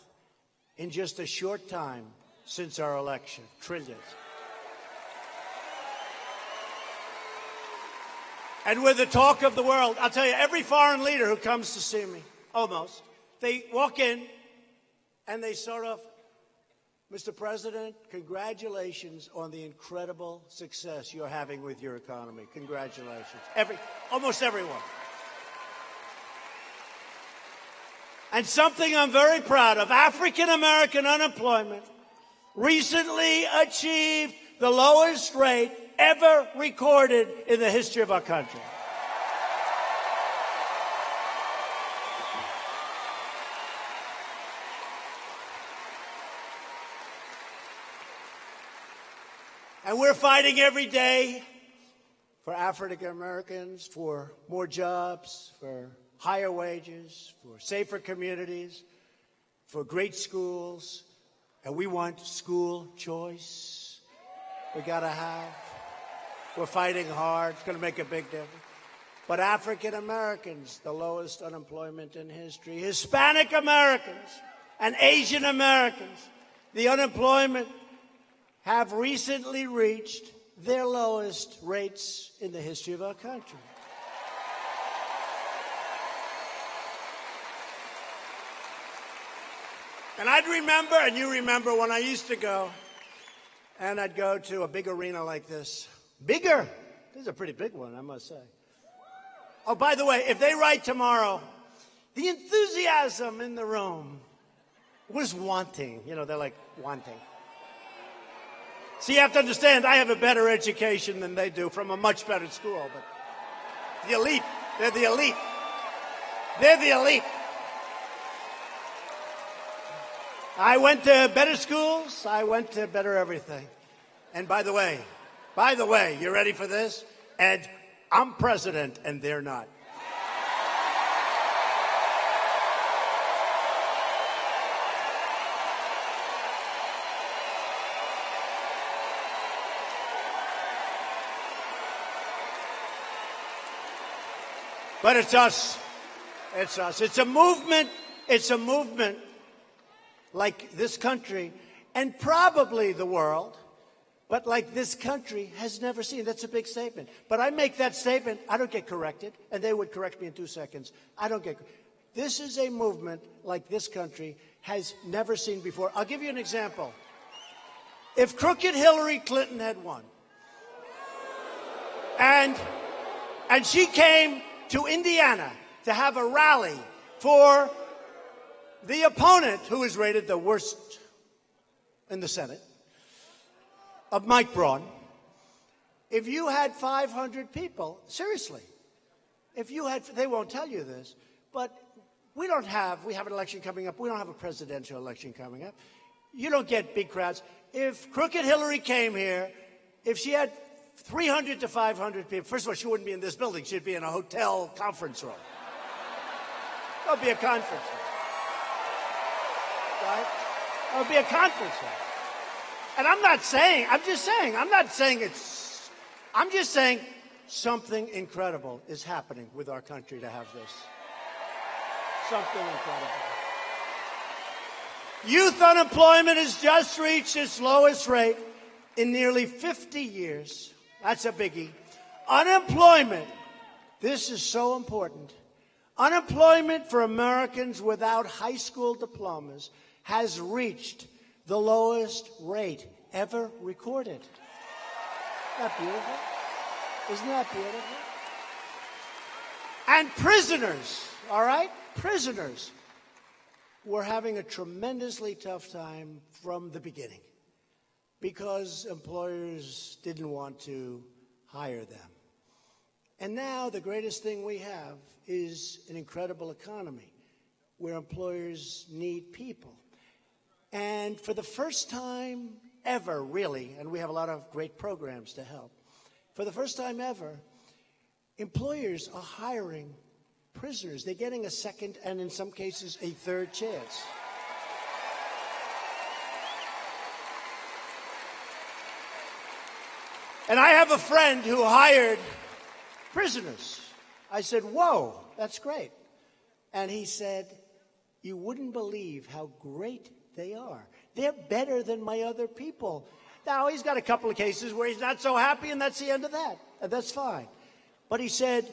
in just a short time since our election. Trillions. And we're the talk of the world. I'll tell you, every foreign leader who comes to see me, almost, they walk in and they sort of, Mr. President, congratulations on the incredible success you're having with your economy. Congratulations. Almost everyone. And something I'm very proud of, African American unemployment recently achieved the lowest rate ever recorded in the history of our country. And we're fighting every day for African Americans, for more jobs, for higher wages, for safer communities, for great schools. And we want school choice. We got to have. We're fighting hard. It's going to make a big difference. But African Americans, the lowest unemployment in history. Hispanic Americans and Asian Americans, the unemployment have recently reached their lowest rates in the history of our country. And I'd remember, and you remember, when I used to go, and I'd go to a big arena like this. Bigger. This is a pretty big one, I must say. Oh, by the way, if they write tomorrow, the enthusiasm in the room was wanting. You know, they're like wanting. So you have to understand, I have a better education than they do from a much better school. But the elite, they're the elite. They're the elite. I went to better schools. I went to better everything. And by the way, you ready for this? Ed, I'm president and they're not. But it's us. It's us. It's a movement. It's a movement like this country and probably the world, but like this country has never seen. That's a big statement. But I make that statement, I don't get corrected, and they would correct me in 2 seconds. I don't get. This is a movement like this country has never seen before. I'll give you an example. If crooked Hillary Clinton had won, and she came to Indiana to have a rally for the opponent, who is rated the worst in the Senate, of Mike Braun, if you had 500 people, seriously, if you had, they won't tell you this, but we have an election coming up. We don't have a presidential election coming up. You don't get big crowds. If crooked Hillary came here, if she had 300 to 500 people. First of all, she wouldn't be in this building. She'd be in a hotel conference room. That would be a conference room. Right? That would be a conference room. And I'm just saying something incredible is happening with our country to have this. Something incredible. Youth unemployment has just reached its lowest rate in nearly 50 years. That's a biggie. Unemployment, this is so important. Unemployment for Americans without high school diplomas has reached the lowest rate ever recorded. Isn't that beautiful? Isn't that beautiful? And prisoners, all right? Prisoners were having a tremendously tough time from the beginning, because employers didn't want to hire them. And now the greatest thing we have is an incredible economy where employers need people. And for the first time ever, really, and we have a lot of great programs to help, for the first time ever, employers are hiring prisoners. They're getting a second and in some cases a third chance. And I have a friend who hired prisoners. I said, whoa, that's great. And he said, you wouldn't believe how great they are. They're better than my other people. Now, he's got a couple of cases where he's not so happy, and that's the end of that. And that's fine. But he said,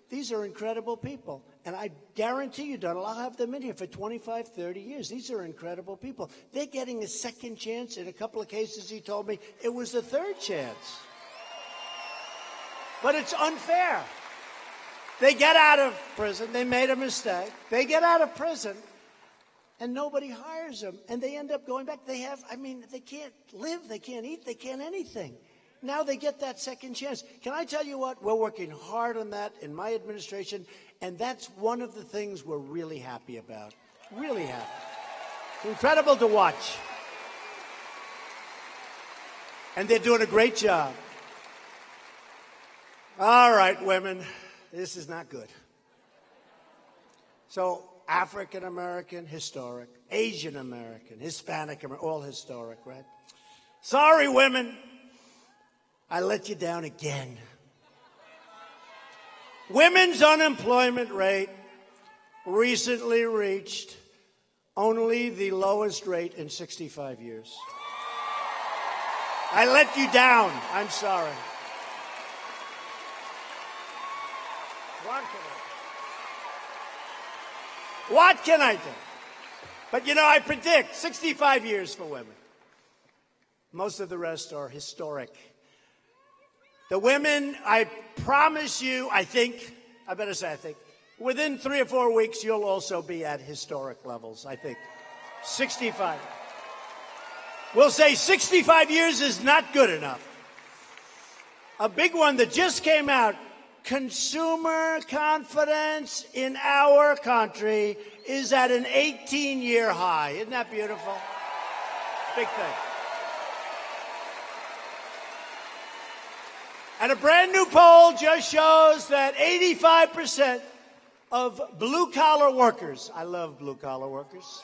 these are incredible people. And I guarantee you, Donald, I'll have them in here for 25, 30 years. These are incredible people. They're getting a second chance. In a couple of cases, he told me, it was a third chance. But it's unfair. They get out of prison. They made a mistake. They get out of prison, and nobody hires them. And they end up going back. They can't live. They can't eat. They can't anything. Now they get that second chance. Can I tell you what? We're working hard on that in my administration, and that's one of the things we're really happy about. Really happy. It's incredible to watch. And they're doing a great job. All right, women, this is not good. So African American, historic. Asian American, Hispanic American, all historic, right? Sorry, women, I let you down again. Women's unemployment rate recently reached only the lowest rate in 65 years. I let you down. I'm sorry. What can I do? But, I predict 65 years for women. Most of the rest are historic. The women, I promise you, I think, within 3 or 4 weeks, you'll also be at historic levels, I think. 65. We'll say 65 years is not good enough. A big one that just came out, consumer confidence in our country is at an 18-year high. Isn't that beautiful? Big thing. And a brand new poll just shows that 85% of blue-collar workers, I love blue-collar workers,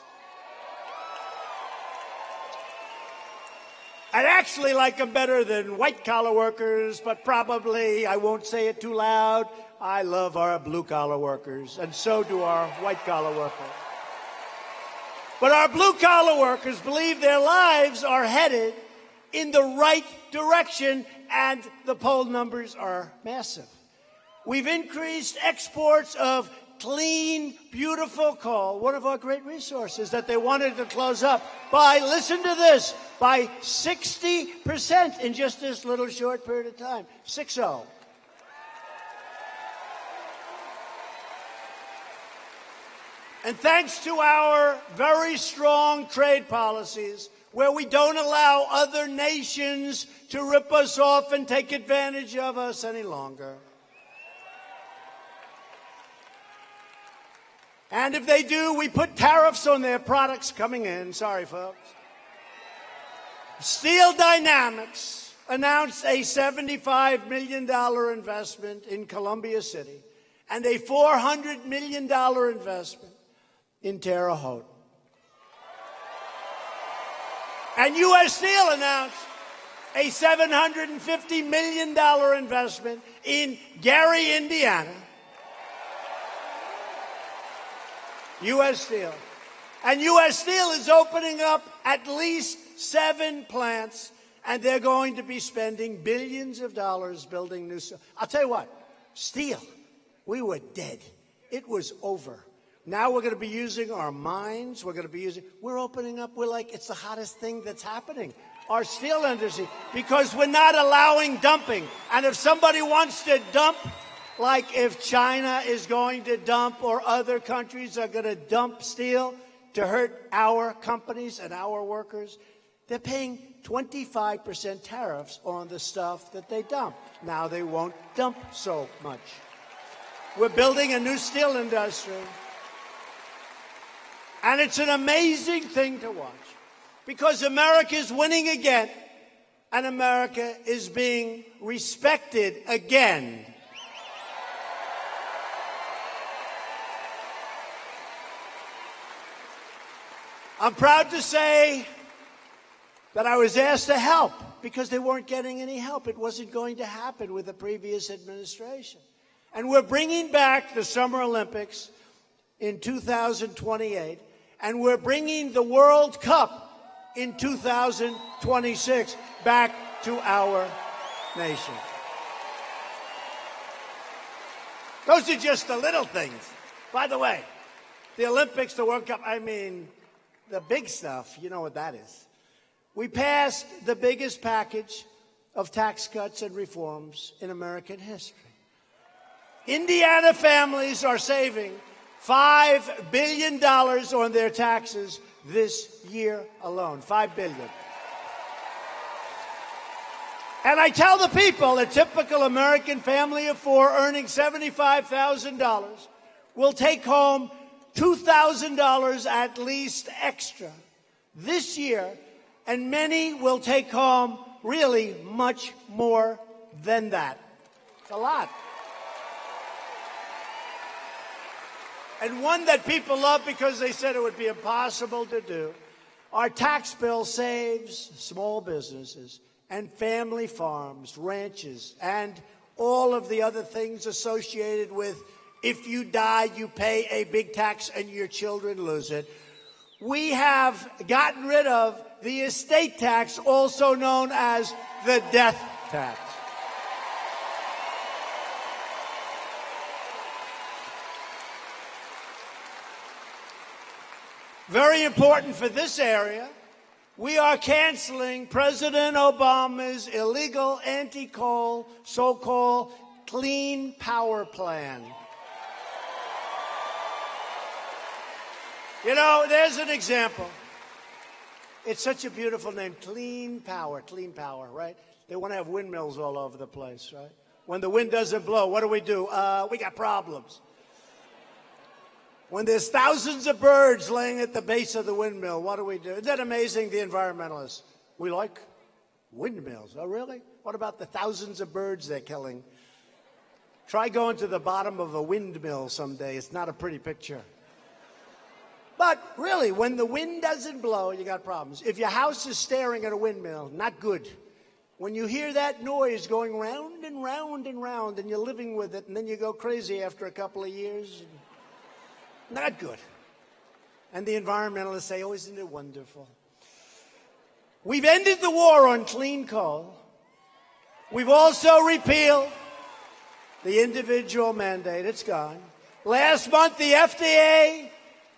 I'd actually like them better than white-collar workers, but probably I won't say it too loud. I love our blue-collar workers, and so do our white-collar workers. But our blue-collar workers believe their lives are headed in the right direction, and the poll numbers are massive. We've increased exports of clean, beautiful coal, one of our great resources that they wanted to close up, by, listen to this, by 60% in just this little short period of time. 6-0. And thanks to our very strong trade policies, where we don't allow other nations to rip us off and take advantage of us any longer. And if they do, we put tariffs on their products coming in. Sorry, folks. Steel Dynamics announced a $75 million investment in Columbia City and a $400 million investment in Terre Haute. And U.S. Steel announced a $750 million investment in Gary, Indiana. U.S. Steel. And U.S. Steel is opening up at least 7 plants, and they're going to be spending billions of dollars building new steel. I'll tell you what, steel, we were dead. It was over. Now we're going to be using our minds. We're opening up. We're like, it's the hottest thing that's happening. Our steel industry, because we're not allowing dumping. And if somebody wants to dump, like if China is going to dump or other countries are going to dump steel to hurt our companies and our workers, they're paying 25% tariffs on the stuff that they dump. Now they won't dump so much. We're building a new steel industry. And it's an amazing thing to watch, because America is winning again, and America is being respected again. I'm proud to say that I was asked to help because they weren't getting any help. It wasn't going to happen with the previous administration. And we're bringing back the Summer Olympics in 2028. And we're bringing the World Cup in 2026 back to our nation. Those are just the little things. By the way, the Olympics, the World Cup, I mean, the big stuff, you know what that is. We passed the biggest package of tax cuts and reforms in American history. Indiana families are saving $5 billion on their taxes this year alone. $5 billion. And I tell the people, a typical American family of 4 earning $75,000 will take home $2,000 at least extra this year, and many will take home really much more than that. It's a lot. And one that people love because they said it would be impossible to do. Our tax bill saves small businesses and family farms, ranches, and all of the other things associated with if you die, you pay a big tax and your children lose it. We have gotten rid of the estate tax, also known as the death tax. Very important for this area, we are canceling President Obama's illegal anti-coal, so-called Clean Power Plan. You know, there's an example. It's such a beautiful name, Clean Power, right? They want to have windmills all over the place, right? When the wind doesn't blow, what do? We got problems. When there's thousands of birds laying at the base of the windmill, what do we do? Isn't that amazing, the environmentalists? We like windmills. Oh, really? What about the thousands of birds they're killing? Try going to the bottom of a windmill someday. It's not a pretty picture. But really, when the wind doesn't blow, you got problems. If your house is staring at a windmill, not good. When you hear that noise going round and round and round, and you're living with it, and then you go crazy after a couple of years, not good. And the environmentalists say, oh, isn't it wonderful? We've ended the war on clean coal. We've also repealed the individual mandate. It's gone. Last month, the FDA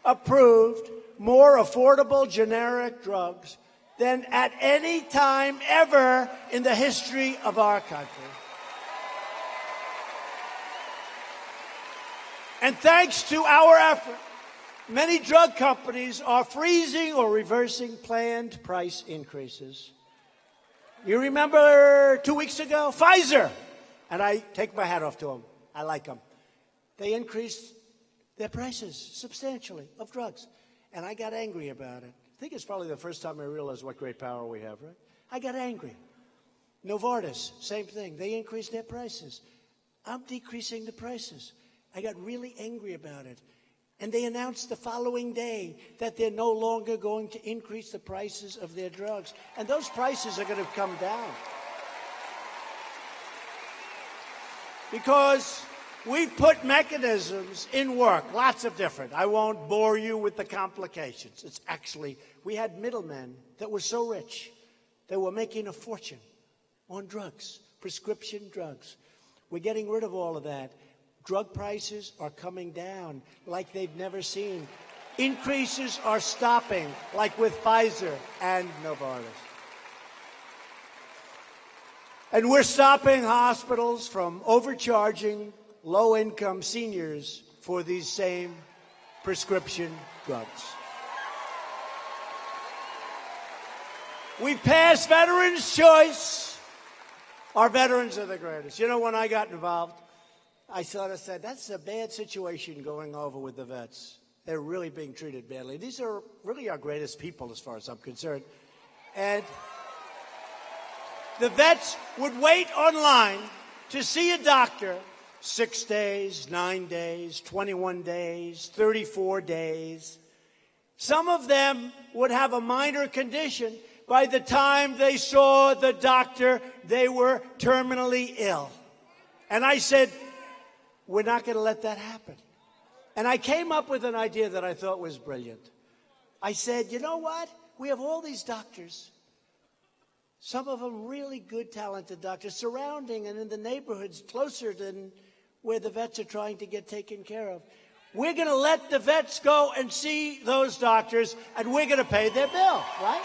approved more affordable generic drugs than at any time ever in the history of our country. And thanks to our effort, many drug companies are freezing or reversing planned price increases. You remember 2 weeks ago, Pfizer, and I take my hat off to them. I like them. They increased their prices substantially of drugs, and I got angry about it. I think it's probably the first time I realized what great power we have, right? I got angry. Novartis, same thing. They increased their prices. I'm decreasing the prices. I got really angry about it. And they announced the following day that they're no longer going to increase the prices of their drugs. And those prices are going to come down. Because we've put mechanisms in work, lots of different. I won't bore you with the complications. It's actually, we had middlemen that were so rich, they were making a fortune on drugs, prescription drugs. We're getting rid of all of that. Drug prices are coming down like they've never seen. Increases are stopping, like with Pfizer and Novartis. And we're stopping hospitals from overcharging low-income seniors for these same prescription drugs. We passed Veterans' Choice. Our veterans are the greatest. You know, when I got involved, I sort of said, that's a bad situation going over with the vets. They're really being treated badly. These are really our greatest people as far as I'm concerned. And the vets would wait online to see a doctor 6 days, 9 days, 21 days, 34 days. Some of them would have a minor condition. By the time they saw the doctor, they were terminally ill. And I said, we're not going to let that happen. And I came up with an idea that I thought was brilliant. I said, you know what? We have all these doctors, some of them really good, talented doctors, surrounding and in the neighborhoods closer than where the vets are trying to get taken care of. We're going to let the vets go and see those doctors, and we're going to pay their bill, right?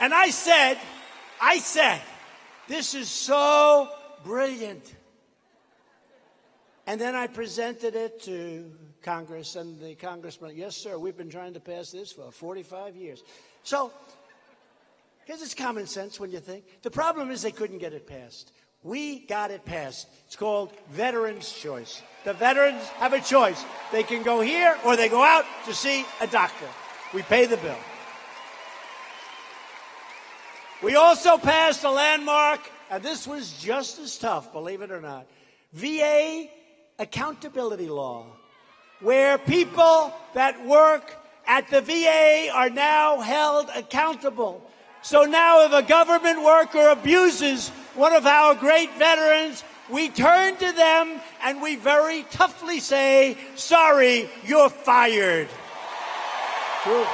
And I said, this is so brilliant. And then I presented it to Congress, and the congressman, yes, sir, we've been trying to pass this for 45 years. So, because it's common sense when you think. The problem is they couldn't get it passed. We got it passed. It's called Veterans' Choice. The veterans have a choice. They can go here or they go out to see a doctor. We pay the bill. We also passed a landmark, and this was just as tough, believe it or not, VA accountability law, where people that work at the VA are now held accountable. So now if a government worker abuses one of our great veterans, we turn to them and we very toughly say, sorry, you're fired. True.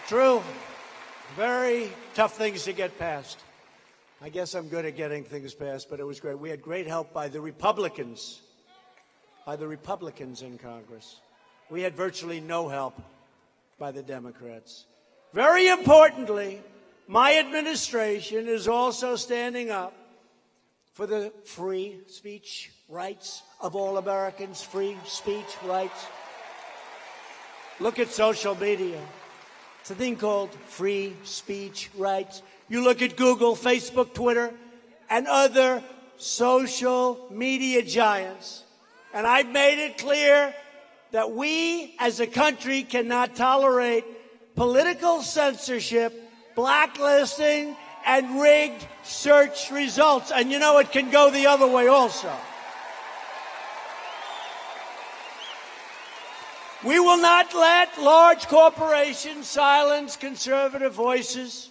True. Very tough things to get passed. I guess I'm good at getting things passed, but it was great. We had great help by the Republicans in Congress. We had virtually no help by the Democrats. Very importantly, my administration is also standing up for the free speech rights of all Americans, free speech rights. Look at social media. It's a thing called free speech rights. You look at Google, Facebook, Twitter, and other social media giants, and I've made it clear that we as a country cannot tolerate political censorship, blacklisting, and rigged search results. And you know, it can go the other way also. We will not let large corporations silence conservative voices.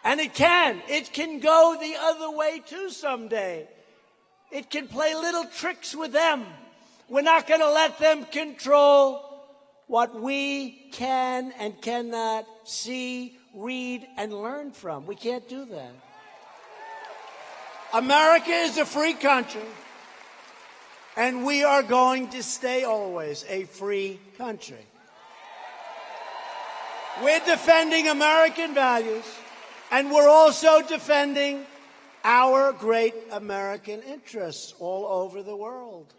And it can go the other way too someday. It can play little tricks with them. We're not going to let them control what we can and cannot see, read, and learn from. We can't do that. America is a free country, and we are going to stay always a free country. We're defending American values, and we're also defending our great American interests all over the world.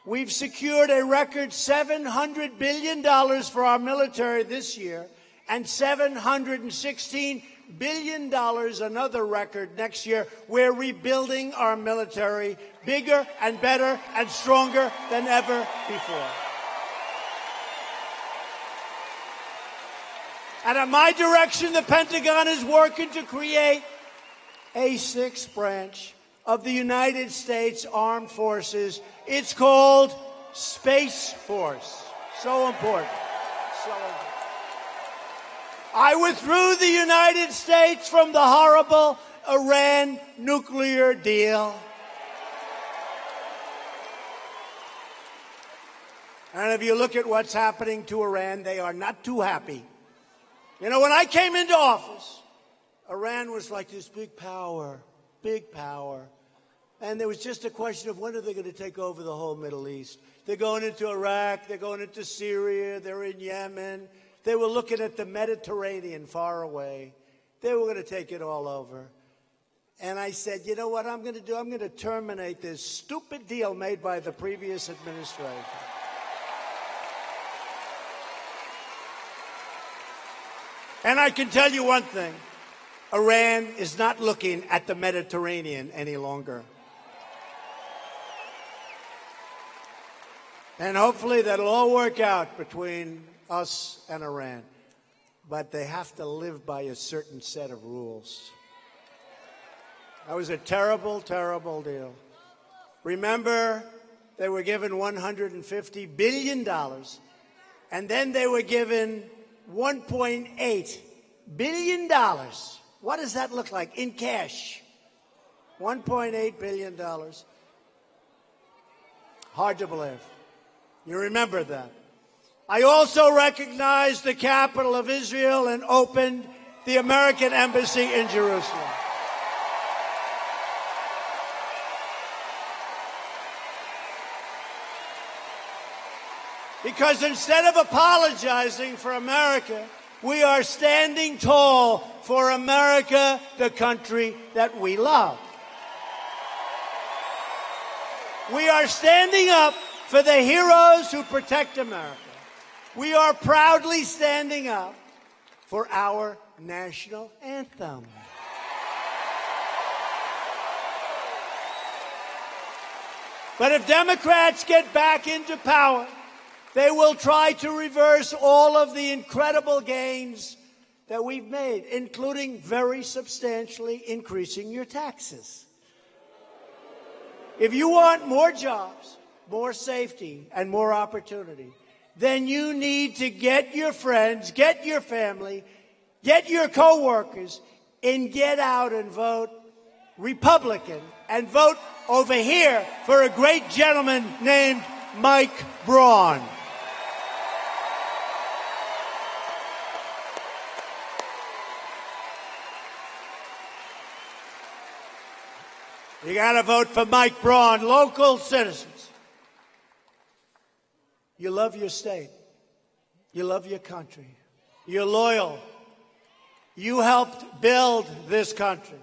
We've secured a record $700 billion for our military this year, and $716 billion, another record next year. We're rebuilding our military bigger and better and stronger than ever before. And at my direction, the Pentagon is working to create a sixth branch of the United States Armed Forces. It's called Space Force. So important. So important. I withdrew the United States from the horrible Iran nuclear deal. And if you look at what's happening to Iran, they are not too happy. You know, when I came into office, Iran was like this big power. And there was just a question of when are they going to take over the whole Middle East. They're going into Iraq, they're going into Syria, they're in Yemen. They were looking at the Mediterranean far away. They were going to take it all over. And I said, you know what I'm going to do? I'm going to terminate this stupid deal made by the previous administration. And I can tell you one thing. Iran is not looking at the Mediterranean any longer. And hopefully that'll all work out between us and Iran. But they have to live by a certain set of rules. That was a terrible, terrible deal. Remember, they were given $150 billion, and then they were given $1.8 billion. What does that look like in cash? $1.8 billion. Hard to believe. You remember that. I also recognized the capital of Israel and opened the American embassy in Jerusalem. Because instead of apologizing for America, we are standing tall for America, the country that we love. We are standing up for the heroes who protect America. We are proudly standing up for our national anthem. But if Democrats get back into power, they will try to reverse all of the incredible gains that we've made, including very substantially increasing your taxes. If you want more jobs, more safety, and more opportunity, then you need to get your friends, get your family, get your coworkers, and get out and vote Republican and vote over here for a great gentleman named Mike Braun. You got to vote for Mike Braun, local citizens. You love your state. You love your country. You're loyal. You helped build this country.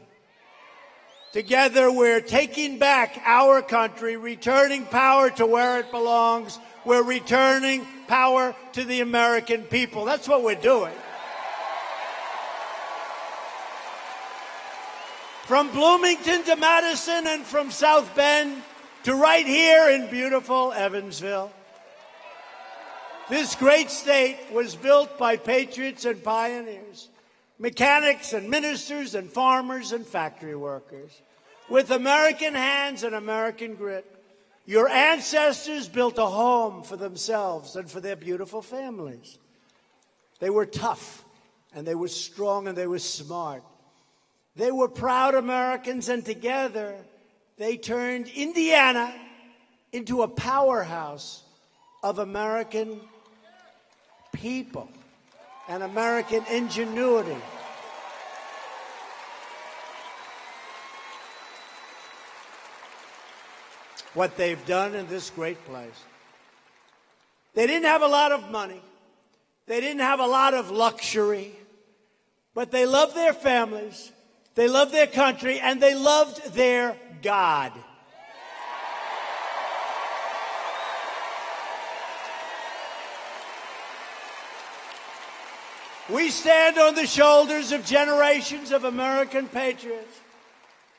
Together, we're taking back our country, returning power to where it belongs. We're returning power to the American people. That's what we're doing. From Bloomington to Madison and from South Bend to right here in beautiful Evansville. This great state was built by patriots and pioneers, mechanics and ministers and farmers and factory workers. With American hands and American grit, your ancestors built a home for themselves and for their beautiful families. They were tough, and they were strong, and they were smart. They were proud Americans, and together they turned Indiana into a powerhouse of American people and American ingenuity. What they've done in this great place. They didn't have a lot of money. They didn't have a lot of luxury. But they loved their families. They loved their country. And they loved their God. We stand on the shoulders of generations of American patriots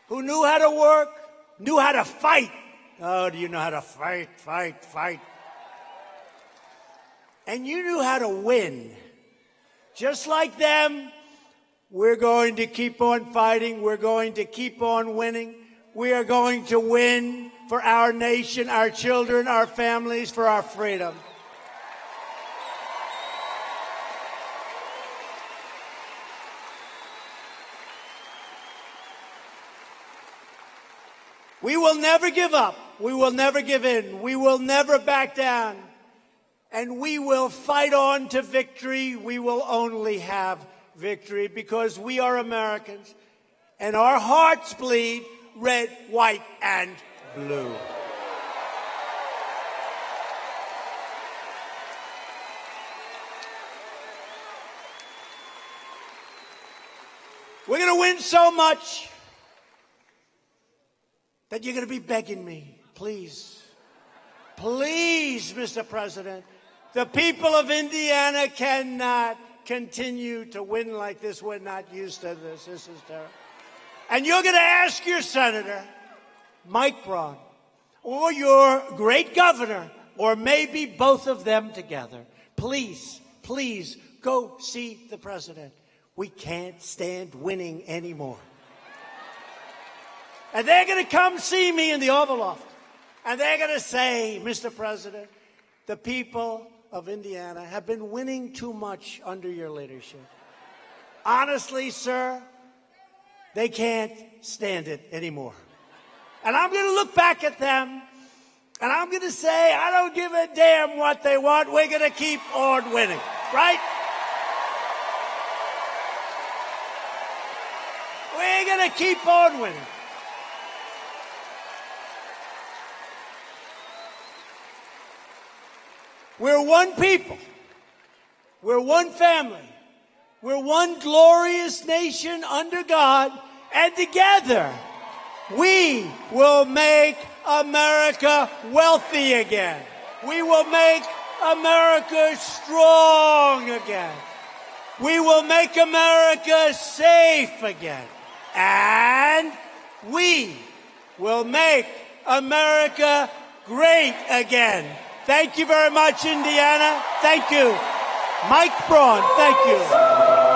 who knew how to work, knew how to fight. Oh, do you know how to fight, fight, fight? And you knew how to win. Just like them, we're going to keep on fighting. We're going to keep on winning. We are going to win for our nation, our children, our families, for our freedom. We will never give up. We will never give in. We will never back down. And we will fight on to victory. We will only have victory because we are Americans. And our hearts bleed red, white, and blue. We're going to win so much that you're going to be begging me, please, please, Mr. President, the people of Indiana cannot continue to win like this. We're not used to this. This is terrible. And you're going to ask your senator, Mike Braun, or your great governor, or maybe both of them together, please, please go see the president. We can't stand winning anymore. And they're going to come see me in the Oval Office. And they're going to say, Mr. President, the people of Indiana have been winning too much under your leadership. Honestly, sir, they can't stand it anymore. And I'm going to look back at them, and I'm going to say, I don't give a damn what they want. We're going to keep on winning, right? We're going to keep on winning. We're one people. We're one family. We're one glorious nation under God. And together, we will make America wealthy again. We will make America strong again. We will make America safe again. And we will make America great again. Thank you very much, Indiana. Thank you. Mike Braun, thank you.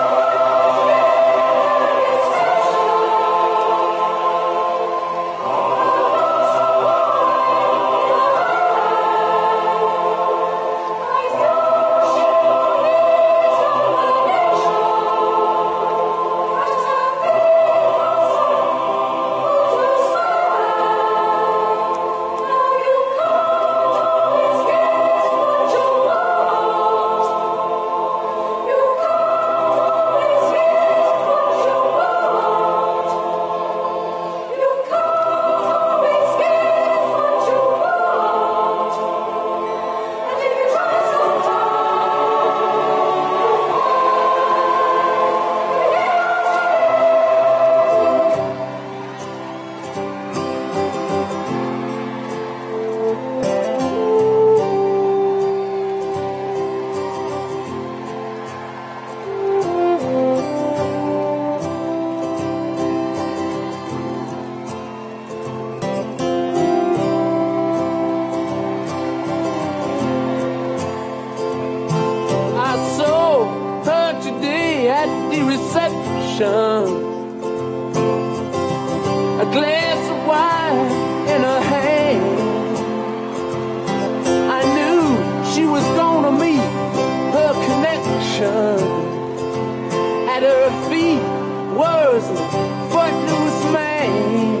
day at the reception, a glass of wine in her hand. I knew she was gonna meet her connection. At her feet was a footloose man.